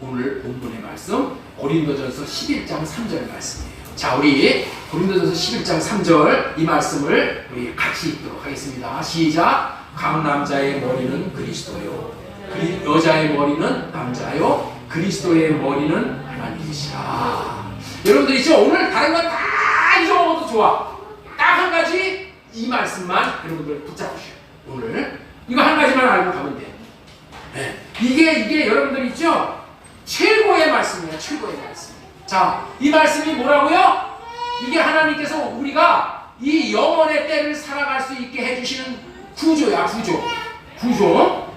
오늘 본문의 말씀 고린도전서 11장 3절 말씀이에요. 자, 우리 고린도전서 11장 3절 이 말씀을 우리 같이 읽도록 하겠습니다. 시작. 각 남자의 머리는 그리스도요, 여자의 머리는 남자요, 그리스도의 머리는 하나님이시라. 여러분들 있죠? 오늘 다른 건 다 잊어먹어도 좋아. 딱 한 가지 이 말씀만 여러분들 붙잡으셔요. 오늘 이거 한 가지만 알고 가면 돼. 네. 이게 여러분들 있죠? 최고의 말씀이에요. 최고의 말씀. 자, 이 말씀이 뭐라고요? 이게 하나님께서 우리가 이 영원의 때를 살아갈 수 있게 해주시는 구조야. 구조.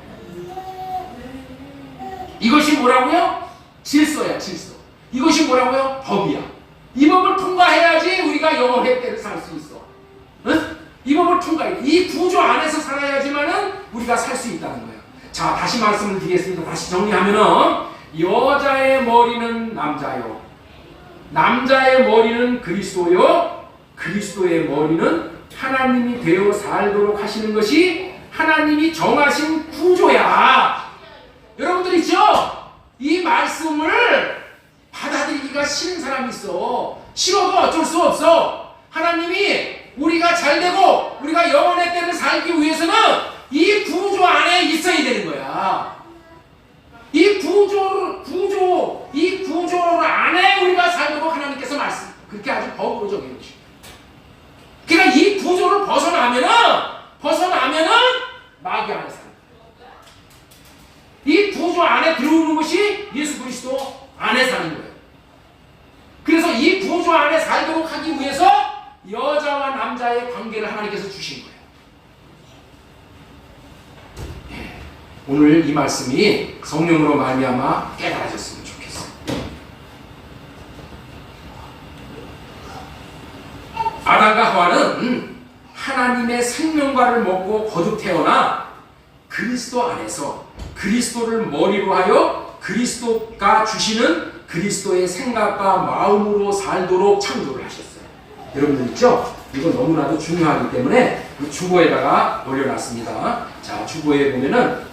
이것이 뭐라고요? 질서야. 질서. 이것이 뭐라고요? 법이야. 이 법을 통과해야지 우리가 영원의 때를 살 수 있어. 응? 이 법을 통과해. 이 구조 안에서 살아야지만은 우리가 살 수 있다는 거예요. 자, 다시 말씀을 드리겠습니다. 다시 정리하면은 여자의 머리는 남자요, 남자의 머리는 그리스도요, 그리스도의 머리는 하나님이 되어 살도록 하시는 것이 하나님이 정하신 구조야. 여러분들 있죠? 이 말씀을 받아들이기가 싫은 사람이 있어. 싫어도 어쩔 수 없어. 하나님이 우리가 잘되고 우리가 영원의 때를 살기 위해서는 이 구조 안에 있어야 되는 거야. 이 구조 안에 우리가 살도록 하나님께서 말씀 그렇게 아주 법으로 정해놓으십니다. 그러니까 이 구조를 벗어나면은 마귀 안에 사는 거야. 이 구조 안에 들어오는 것이 예수 그리스도 안에 사는 거예요. 그래서 이 구조 안에 살도록 하기 위해서 여자와 남자의 관계를 하나님께서 주신 거예요. 오늘 이 말씀이 성령으로 말미암아 깨달아졌으면 좋겠어요. 아담과 하와는 하나님의 생명과를 먹고 거듭 태어나 그리스도 안에서 그리스도를 머리로 하여 그리스도가 주시는 그리스도의 생각과 마음으로 살도록 창조를 하셨어요. 여러분들 있죠? 이건 너무나도 중요하기 때문에 그 주보에다가 올려놨습니다. 자, 주보에 보면은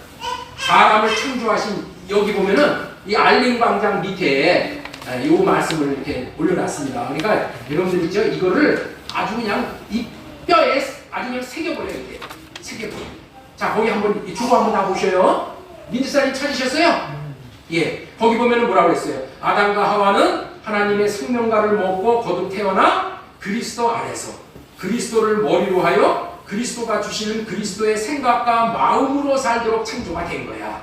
사람을 창조하신, 여기 보면은 이 알림광장 밑에 이 말씀을 이렇게 올려놨습니다. 그러니까 여러분들 있죠? 이거를 아주 그냥 이 뼈에 아주 그냥 새겨버려요. 이렇게 새겨버려요. 자, 거기 한번 이 주보 한번 다 보셔요. 민지사님 찾으셨어요? 예, 거기 보면은 뭐라고 했어요? 아담과 하와는 하나님의 생명과를 먹고 거듭 태어나 그리스도 안에서 그리스도를 머리로 하여 그리스도가 주시는 그리스도의 생각과 마음으로 살도록 창조가 된 거야.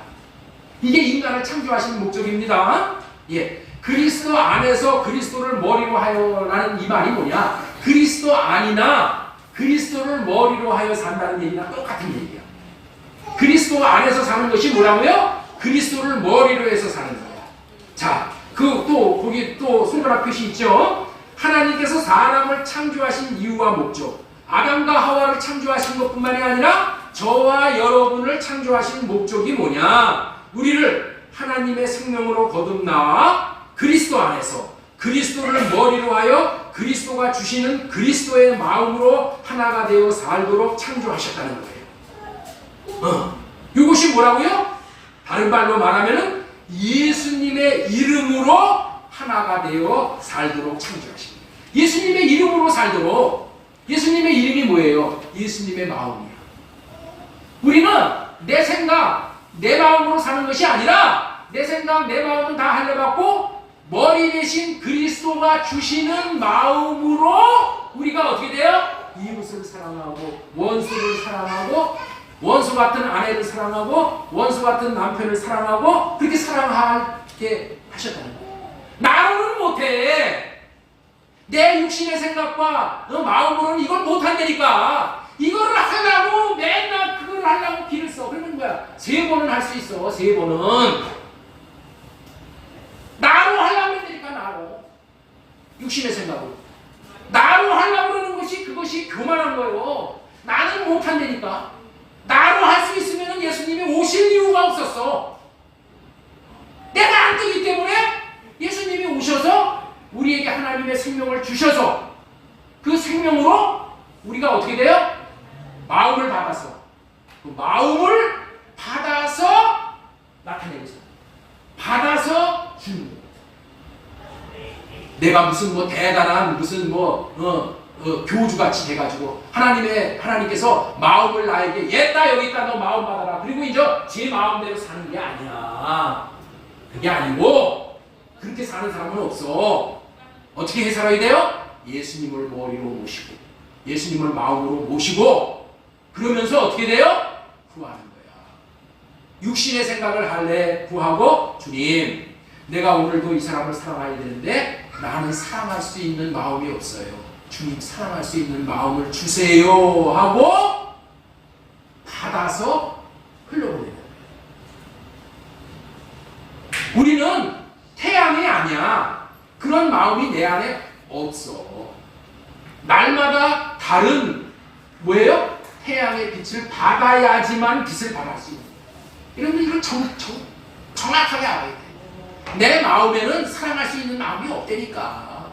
이게 인간을 창조하시는 목적입니다. 예, 그리스도 안에서 그리스도를 머리로 하여라는 이 말이 뭐냐? 그리스도 안이나 그리스도를 머리로 하여 산다는 얘기랑 똑같은 얘기야. 그리스도 안에서 사는 것이 뭐라고요? 그리스도를 머리로 해서 사는 거야. 자, 또 거기 또 손가락 표시 있죠? 하나님께서 사람을 창조하신 이유와 목적, 아담과 하와를 창조하신 것뿐만이 아니라 저와 여러분을 창조하신 목적이 뭐냐? 우리를 하나님의 생명으로 거듭나 그리스도 안에서 그리스도를 머리로 하여 그리스도가 주시는 그리스도의 마음으로 하나가 되어 살도록 창조하셨다는 거예요. 이것이 뭐라고요? 다른 말로 말하면은 예수님의 이름으로 하나가 되어 살도록 창조하신 거예요. 예수님의 이름으로 살도록. 예수님의 이름이 뭐예요? 예수님의 마음이야. 우리는 내 생각, 내 마음으로 사는 것이 아니라 내 생각, 내 마음은 다 할례받고 머리 대신 그리스도가 주시는 마음으로 우리가 어떻게 돼요? 이웃을 사랑하고 원수를 사랑하고 원수 같은 아내를 사랑하고 원수 같은 남편을 사랑하고 그렇게 사랑하게 하셨다는 거예요. 나로는 못해. 내 육신의 생각과 마음으로는 이걸 못한다니까. 이거를 하려고 맨날 그걸 하려고 길을 써. 그러면 뭐야? 3번은 할 수 있어. 3번은. 나로 하려고 했다니까. 나로. 육신의 생각으로. 나로 하려고 그러는 것이 그것이 교만한 거예요. 나는 못한다니까. 나로 할 수 있으면 예수님이 오실 이유가 없었어. 내가 안 뜨기 때문에 예수님이 오셔서 우리에게 하나님의 생명을 주셔서 그 생명으로 우리가 어떻게 돼요? 마음을 받아서 그 마음을 받아서 나타내고 있어요. 받아서 주는 거예요. 내가 무슨 뭐 대단한 무슨 교주같이 돼가지고 하나님께서 마음을 나에게 얘다 여기 있다 너 마음 받아라. 그리고 이제 제 마음대로 사는 게 아니야. 그게 아니고 그렇게 사는 사람은 없어. 어떻게 해 살아야 돼요? 예수님을 머리로 모시고 예수님을 마음으로 모시고 그러면서 어떻게 돼요? 구하는 거야. 육신의 생각을 할래 구하고 주님 내가 오늘도 이 사람을 사랑해야 되는데 나는 사랑할 수 있는 마음이 없어요. 주님 사랑할 수 있는 마음을 주세요 하고 받아서 흘려보내는 거예요. 우리는 태양이 아니야. 그런 마음이 내 안에 없어. 날마다 다른 뭐예요? 태양의 빛을 받아야지만 빛을 받을 수 있는 거예요. 이걸 정확하게 알아야 돼. 내 마음에는 사랑할 수 있는 마음이 없다니까.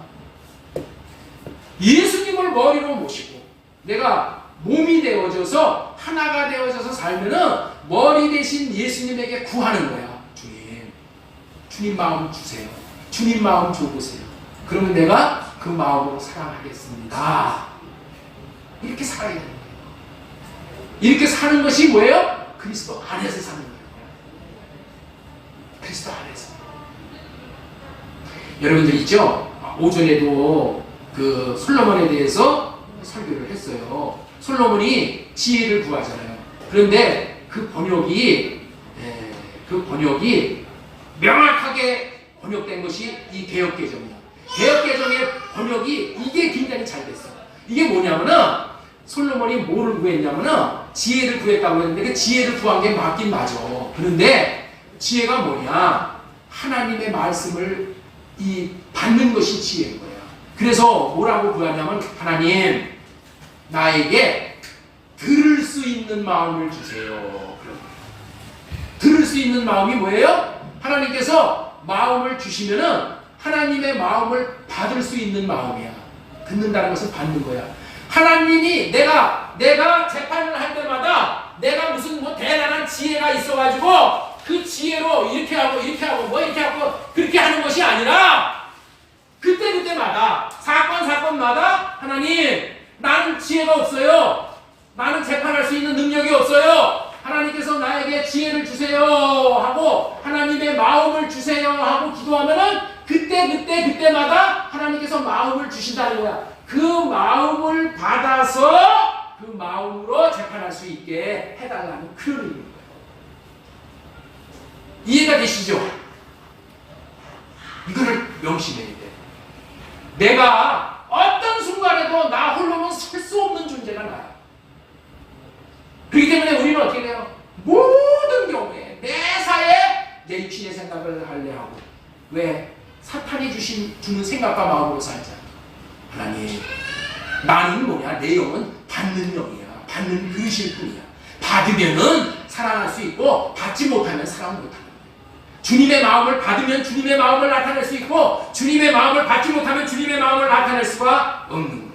예수님을 머리로 모시고 내가 몸이 되어져서 하나가 되어져서 살면은 머리 대신 예수님에게 구하는 거야. 주님 마음 주세요. 주님 마음 줘보세요. 그러면 내가 그 마음으로 사랑하겠습니다. 이렇게 살아야 되는 거예요. 이렇게 사는 것이 뭐예요? 그리스도 안에서 사는 거예요. 그리스도 안에서. 여러분들 있죠? 오전에도 그 솔로몬에 대해서 설교를 했어요. 솔로몬이 지혜를 구하잖아요. 그런데 그 번역이 명확하게 번역된 것이 이 개역개정이야. 개역개정의 번역이 이게 굉장히 잘 됐어. 이게 뭐냐면은 솔로몬이 뭐를 구했냐면은 지혜를 구했다고 했는데 그 지혜를 구한 게 맞긴 맞아. 그런데 지혜가 뭐냐? 하나님의 말씀을 받는 것이 지혜인 거야. 그래서 뭐라고 구하냐면 하나님 나에게 들을 수 있는 마음을 주세요. 들을 수 있는 마음이 뭐예요? 하나님께서 마음을 주시면은 하나님의 마음을 받을 수 있는 마음이야. 듣는다는 것은 받는 거야. 하나님이 내가 재판을 할 때마다 내가 무슨 대단한 지혜가 있어가지고 그 지혜로 이렇게 하고 이렇게 하고 그렇게 하는 것이 아니라 그때마다 사건마다 하나님 나는 지혜가 없어요. 나는 재판할 수 있는 능력이 없어요. 하나님께서 나에게 지혜를 주세요 하고 하나님의 마음을 주세요 하고 기도하면은 그때마다 하나님께서 마음을 주신다는 거야. 그 마음을 받아서 그 마음으로 재판할 수 있게 해달라는 그런 의미인 거예요. 이해가 되시죠? 이거를 명심해야 돼. 내가 어떤 순간에도 나 홀로는 설 수 없는 존재가 나야. 그렇기 때문에 우리는 어떻게 돼요? 모든 경우에 매사에 내 육신의 생각을 할래 하고 왜? 사탄이 주는 생각과 마음으로 살자. 하나님 나는 뭐냐? 내 영은 받는 영이야. 받는 그릇일 뿐이야. 받으면은 사랑할 수 있고 받지 못하면 사랑 못하는 거야. 주님의 마음을 받으면 주님의 마음을 나타낼 수 있고 주님의 마음을 받지 못하면 주님의 마음을 나타낼 수가 없는 거예요.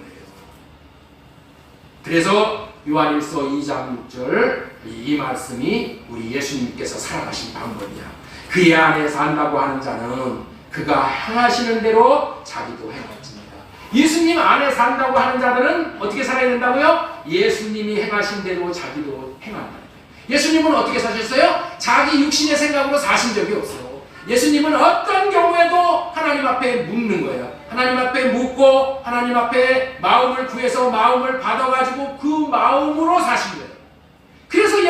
그래서 요한일서 2장 6절 이 말씀이 우리 예수님께서 살아가신 방법이야. 그의 안에 산다고 하는 자는 그가 행하시는 대로 자기도 행할지니라. 예수님 안에 산다고 하는 자들은 어떻게 살아야 된다고요? 예수님이 행하신 대로 자기도 행한다. 예수님은 어떻게 사셨어요? 자기 육신의 생각으로 사신 적이 없어요. 예수님은 어떤 경우에도 하나님 앞에 묻는 거예요. 하나님 앞에 묻고 하나님 앞에 마음을 구해서 마음을 받아가지고 그 마음으로 사신 거예요. 그래서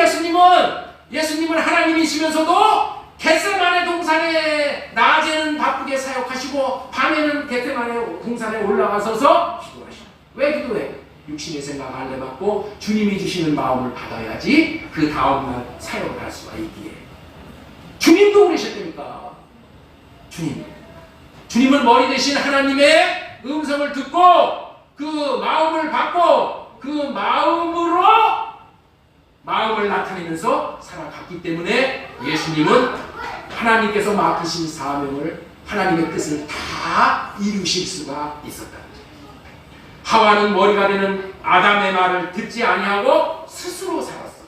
예수님은 하나님이시면서도 겟세마네 동산에 낮에는 바쁘게 사역하시고 밤에는 겟세마네 동산에 올라가서서 기도하시고. 왜 기도해? 육신의 생각 할래 받고 주님이 주시는 마음을 받아야지 그 다음날 사역을 할 수가 있기에. 주님도 그러셨다니까. 주님은 머리 대신 하나님의 음성을 듣고 그 마음을 받고 그 마음으로 마음을 나타내면서 살아갔기 때문에 예수님은 하나님께서 맡기신 사명을 하나님의 뜻을 다 이루실 수가 있었다. 하와는 머리가 되는 아담의 말을 듣지 아니하고 스스로 살았어.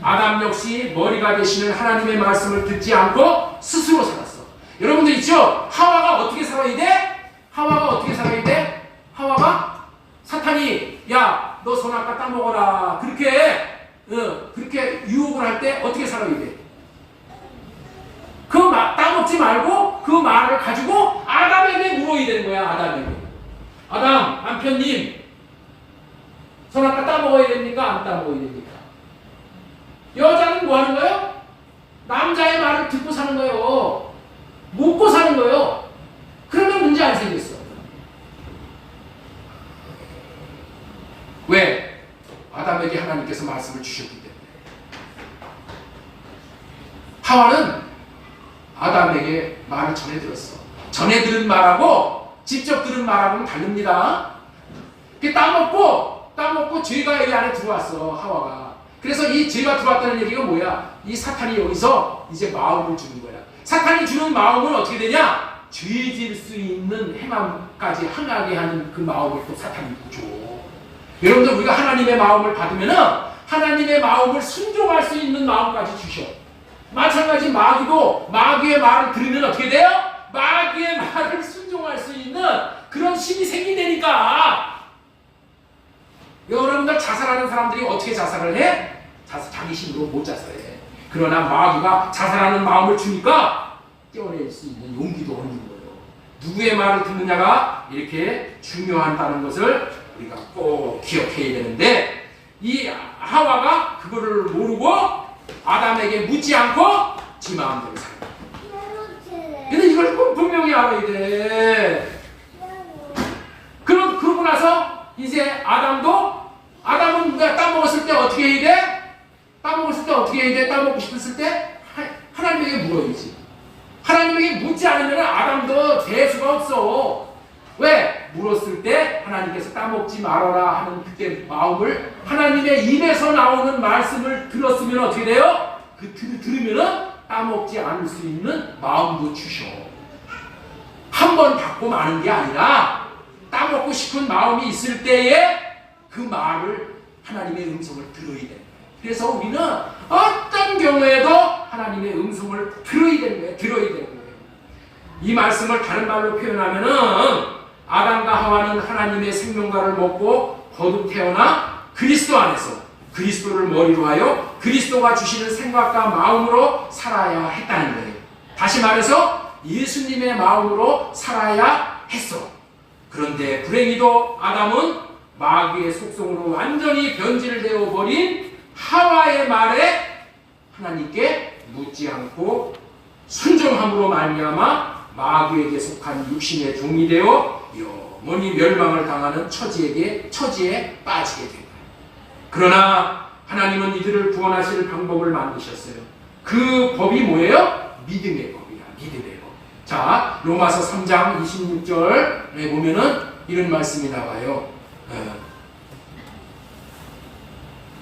아담 역시 머리가 되시는 하나님의 말씀을 듣지 않고 스스로 살았어. 여러분들 있죠? 하와가 어떻게 살아야 돼? 하와가 사탄이 야, 너 선악과 따먹어라 그렇게 유혹을 할 때 어떻게 살아야 돼? 따먹지 말고 그 말을 가지고 아담에게 물어야 되는 거야. 아담, 남편님 선악과 따먹어야 됩니까? 안 따먹어야 됩니까? 여자는 뭐 하는 거예요? 남자의 말을 듣고 사는 거예요. 묻고 사는 거예요. 그러면 문제 안 생겼어. 왜? 아담에게 하나님께서 말씀을 주셨기 때문에. 하와는 아담에게 말을 전해 들었어. 전해 들은 말하고 직접 들은 말하고는 다릅니다. 따먹고 죄가 여기 안에 들어왔어. 하와가. 그래서 이 죄가 들어왔다는 얘기가 뭐야? 이 사탄이 여기서 이제 마음을 주는 거야. 사탄이 주는 마음은 어떻게 되냐? 죄질 수 있는 행함까지 행하게 하는 그 마음을 또 사탄이 줘. 여러분들 우리가 하나님의 마음을 받으면은 하나님의 마음을 순종할 수 있는 마음까지 주셔. 마찬가지 마귀도 마귀의 말을 들으면 어떻게 돼요? 마귀의 말을 순종할 수 있는 그런 힘이 생긴다니까. 여러분들 자살하는 사람들이 어떻게 자살을 해? 자기 힘으로 못 자살해. 그러나 마귀가 자살하는 마음을 주니까 떼어낼 수 있는 용기도 얻는 거예요. 누구의 말을 듣느냐가 이렇게 중요하다는 것을 우리가 꼭 기억해야 되는데 이 하와가 그거를 모르고 아담에게 묻지 않고 지 마음대로 살아요. 근데 이걸 꼭 분명히 알아야 돼. 그러고 나서 이제 아담은 내가 따먹었을 때 어떻게 해야 돼? 따먹고 싶었을 때 하나님에게 물어야지. 하나님에게 묻지 않으면 아담도 재수가 없어. 왜? 물었을 때 하나님께서 따먹지 말아라 하는 그때 마음을 하나님의 입에서 나오는 말씀을 들었으면 어떻게 돼요? 들으면은 따먹지 않을 수 있는 마음도 주셔. 한 번 받고 마는 게 아니라 따먹고 싶은 마음이 있을 때에 그 말을 하나님의 음성을 들어야 돼. 그래서 우리는 어떤 경우에도 하나님의 음성을 들어야 되는 거예요. 이 말씀을 다른 말로 표현하면은 아담과 하와는 하나님의 생명과를 먹고 거듭 태어나 그리스도 안에서 그리스도를 머리로 하여 그리스도가 주시는 생각과 마음으로 살아야 했다는 거예요. 다시 말해서 예수님의 마음으로 살아야 했어. 그런데 불행히도 아담은 마귀의 속성으로 완전히 변질되어 버린 하와의 말에 하나님께 묻지 않고 순종함으로 말미암아 마귀에게 속한 육신의 종이 되어 영원히 멸망을 당하는 처지에 빠지게 된 거예요. 그러나 하나님은 이들을 구원하실 방법을 만드셨어요. 그 법이 뭐예요? 믿음의 법이야. 믿음의 법. 자, 로마서 3장 26절에 보면은 이런 말씀이 나와요.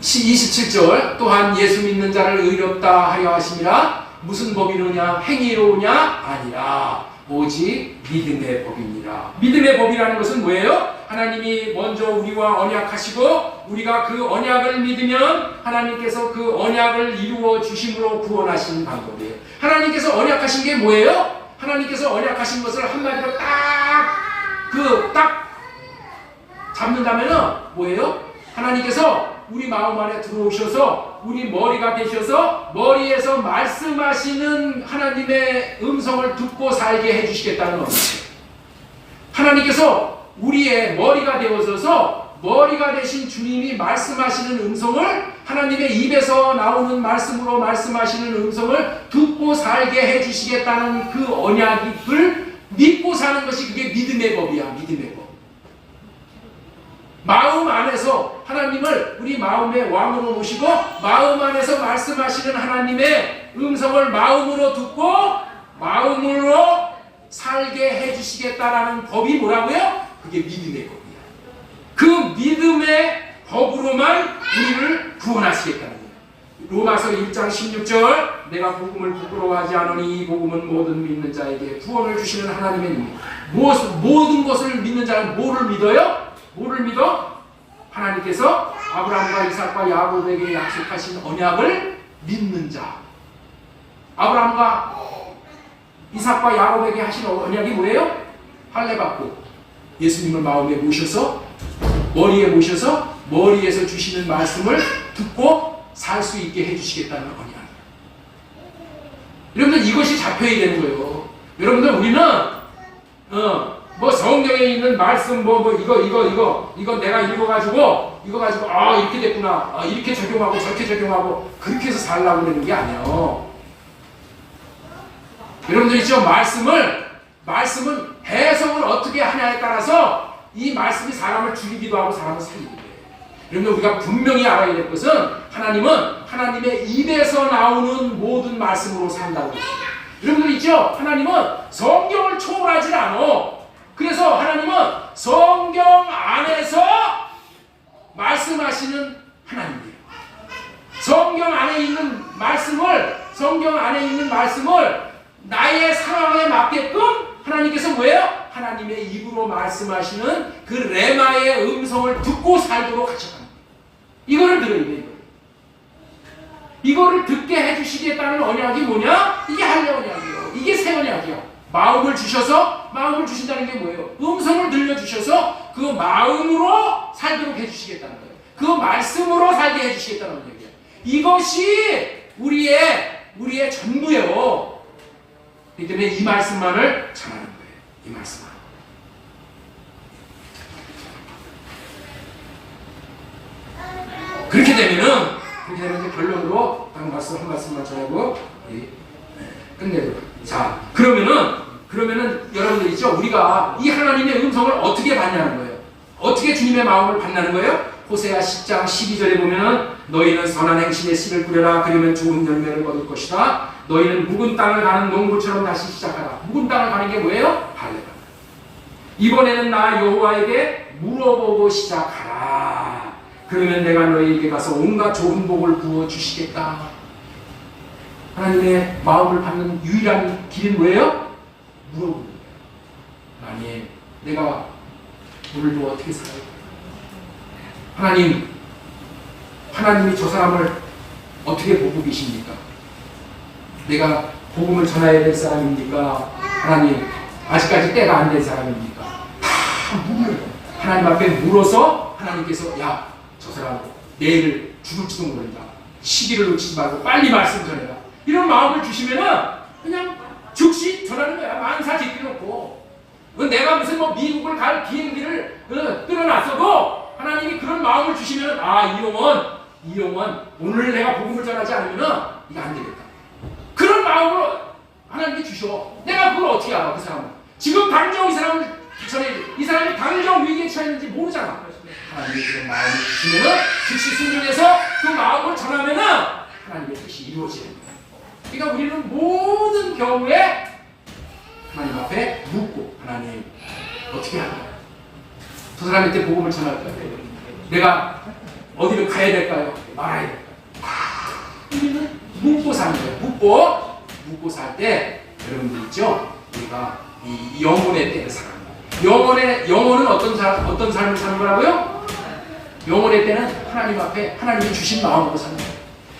27절 또한 예수 믿는 자를 의롭다 하려 하심이라 무슨 법이느냐? 행위로냐? 아니라 오직 믿음의 법이니라. 믿음의 법이라는 것은 뭐예요? 하나님이 먼저 우리와 언약하시고 우리가 그 언약을 믿으면 하나님께서 그 언약을 이루어 주심으로 구원하시는 방법이에요. 하나님께서 언약하신 게 뭐예요? 하나님께서 언약하신 것을 한마디로 딱 잡는다면은 뭐예요? 하나님께서 우리 마음 안에 들어오셔서 우리 머리가 되셔서 머리에서 말씀하시는 하나님의 음성을 듣고 살게 해주시겠다는 겁니다. 하나님께서 우리의 머리가 되어서서 머리가 되신 주님이 말씀하시는 음성을 하나님의 입에서 나오는 말씀으로 말씀하시는 음성을 듣고 살게 해주시겠다는 그 언약을 믿고 사는 것이 그게 믿음의 법이야. 믿음의 법. 마음 안에서 하나님을 우리 마음의 왕으로 모시고 마음 안에서 말씀하시는 하나님의 음성을 마음으로 듣고 마음으로 살게 해주시겠다라는 법이 뭐라고요? 그게 믿음의 법이야. 그 믿음의 법으로만 우리를 구원하시겠다는 거예요. 로마서 1장 16절 내가 복음을 부끄러워하지 않으니 이 복음은 모든 믿는 자에게 구원을 주시는 하나님의 능력. 모든 것을 믿는 자는 뭐를 믿어요? 뭐를 믿어? 하나님께서 아브라함과 이삭과 야곱에게 약속하신 언약을 믿는 자. 아브라함과 이삭과 야곱에게 하신 언약이 뭐예요? 할례받고 예수님을 마음에 모셔서 머리에 모셔서 머리에서 주시는 말씀을 듣고 살 수 있게 해주시겠다는 언약. 여러분들 이것이 잡혀야 되는 거예요. 여러분들 우리는 뭐 성경에 있는 말씀 이거 내가 읽어가지고 이렇게 됐구나 이렇게 적용하고 저렇게 적용하고 그렇게 해서 살라고 그러는 게 아니에요. 여러분들 있죠? 말씀은 해석을 어떻게 하냐에 따라서 이 말씀이 사람을 죽이기도 하고 사람을 살리기도 해요. 여러분들 우리가 분명히 알아야 될 것은 하나님은 하나님의 입에서 나오는 모든 말씀으로 산다고 했어요. 여러분들 있죠? 하나님은 성경을 초월하지 않아. 그래서 하나님은 성경 안에서 말씀하시는 하나님이에요. 성경 안에 있는 말씀을 나의 상황에 맞게끔 하나님께서 뭐예요? 하나님의 입으로 말씀하시는 그 레마의 음성을 듣고 살도록 하셨다는 거예요. 이거를 들어야 돼요. 이거를 듣게 해주시겠다는 언약이 뭐냐? 이게 할례 언약이에요. 이게 새 언약이야. 마음을 주신다는 게 뭐예요? 음성을 들려주셔서 그 마음으로 살도록 해주시겠다는 거예요. 그 말씀으로 살게 해주시겠다는 얘기예요. 이것이 우리의 전부예요. 그렇기 때문에 이 말씀만을 전하는 거예요. 이 말씀만. 그렇게 되면 결론으로 한 말씀만 전하고 끝내도록. 자, 그러면은 여러분들 있죠? 우리가 이 하나님의 음성을 어떻게 받냐는 거예요. 어떻게 주님의 마음을 받냐는 거예요. 호세아 10장 12절에 보면은 너희는 선한 행실의 씨를 뿌려라. 그러면 좋은 열매를 거둘 것이다. 너희는 묵은 땅을 가는 농부처럼 다시 시작하라. 묵은 땅을 가는 게 뭐예요? 할례가. 이번에는 나 여호와에게 물어보고 시작하라. 그러면 내가 너희에게 가서 온갖 좋은 복을 부어 주시겠다. 하나님의 마음을 받는 유일한 길은 뭐예요? 물어보는 거예요. 하나님, 내가 오늘도 어떻게 살아요? 하나님이 저 사람을 어떻게 보고 계십니까? 내가 복음을 전해야 될 사람입니까? 하나님, 아직까지 때가 안 된 사람입니까? 다 물어요. 하나님 앞에 물어서 하나님께서 야, 저 사람 내일 죽을지도 모른다. 시기를 놓치지 말고 빨리 말씀 전해라. 이런 마음을 주시면은 그냥 즉시 전하는 거야. 만사 짓기 놓고. 내가 무슨 미국을 갈 비행기를 끊어놨어도 하나님이 그런 마음을 주시면 이 영혼 오늘 내가 복음을 전하지 않으면은 이거 안 되겠다. 그런 마음으로 하나님이 주셔. 내가 그걸 어떻게 알아? 그 사람은 지금 당장 이 사람이 당장 위기에 처했는지 모르잖아. 하나님이 그런 마음을 주시면은 즉시 순종해서 그 마음을 전하면은 하나님의 뜻이 이루어지는 거야. 그러니까 우리는 모든 경우에 하나님 앞에 묻고 하나님 어떻게 할까요? 저 사람한테 복음을 전할까요? 내가 어디를 가야 될까요? 말아야 될까요? 우리는 묻고 사는 거예요. 묻고 묵고 살 때 여러분들 있죠? 우리가 이 영혼의 때를 살아가는 거예요. 영혼은 어떤 삶을 사는 거라고요? 영혼의 때는 하나님 앞에 하나님이 주신 마음으로 사는 거예요.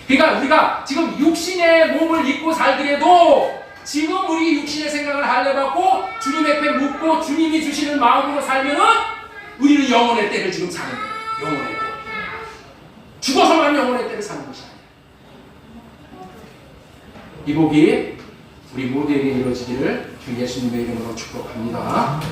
그러니까 우리가 지금 육신의 몸을 입고 살더라도 지금 우리 육신의 생각을 할례받고 주님 앞에 묻고 주님이 주시는 마음으로 살면은 우리는 영혼의 때를 지금 사는 거예요. 영혼의 때. 죽어서만 영혼의 때를 사는 것이 아니에요. 이 복이 우리 모두에게 이루어지기를 주 예수님의 이름으로 축복합니다.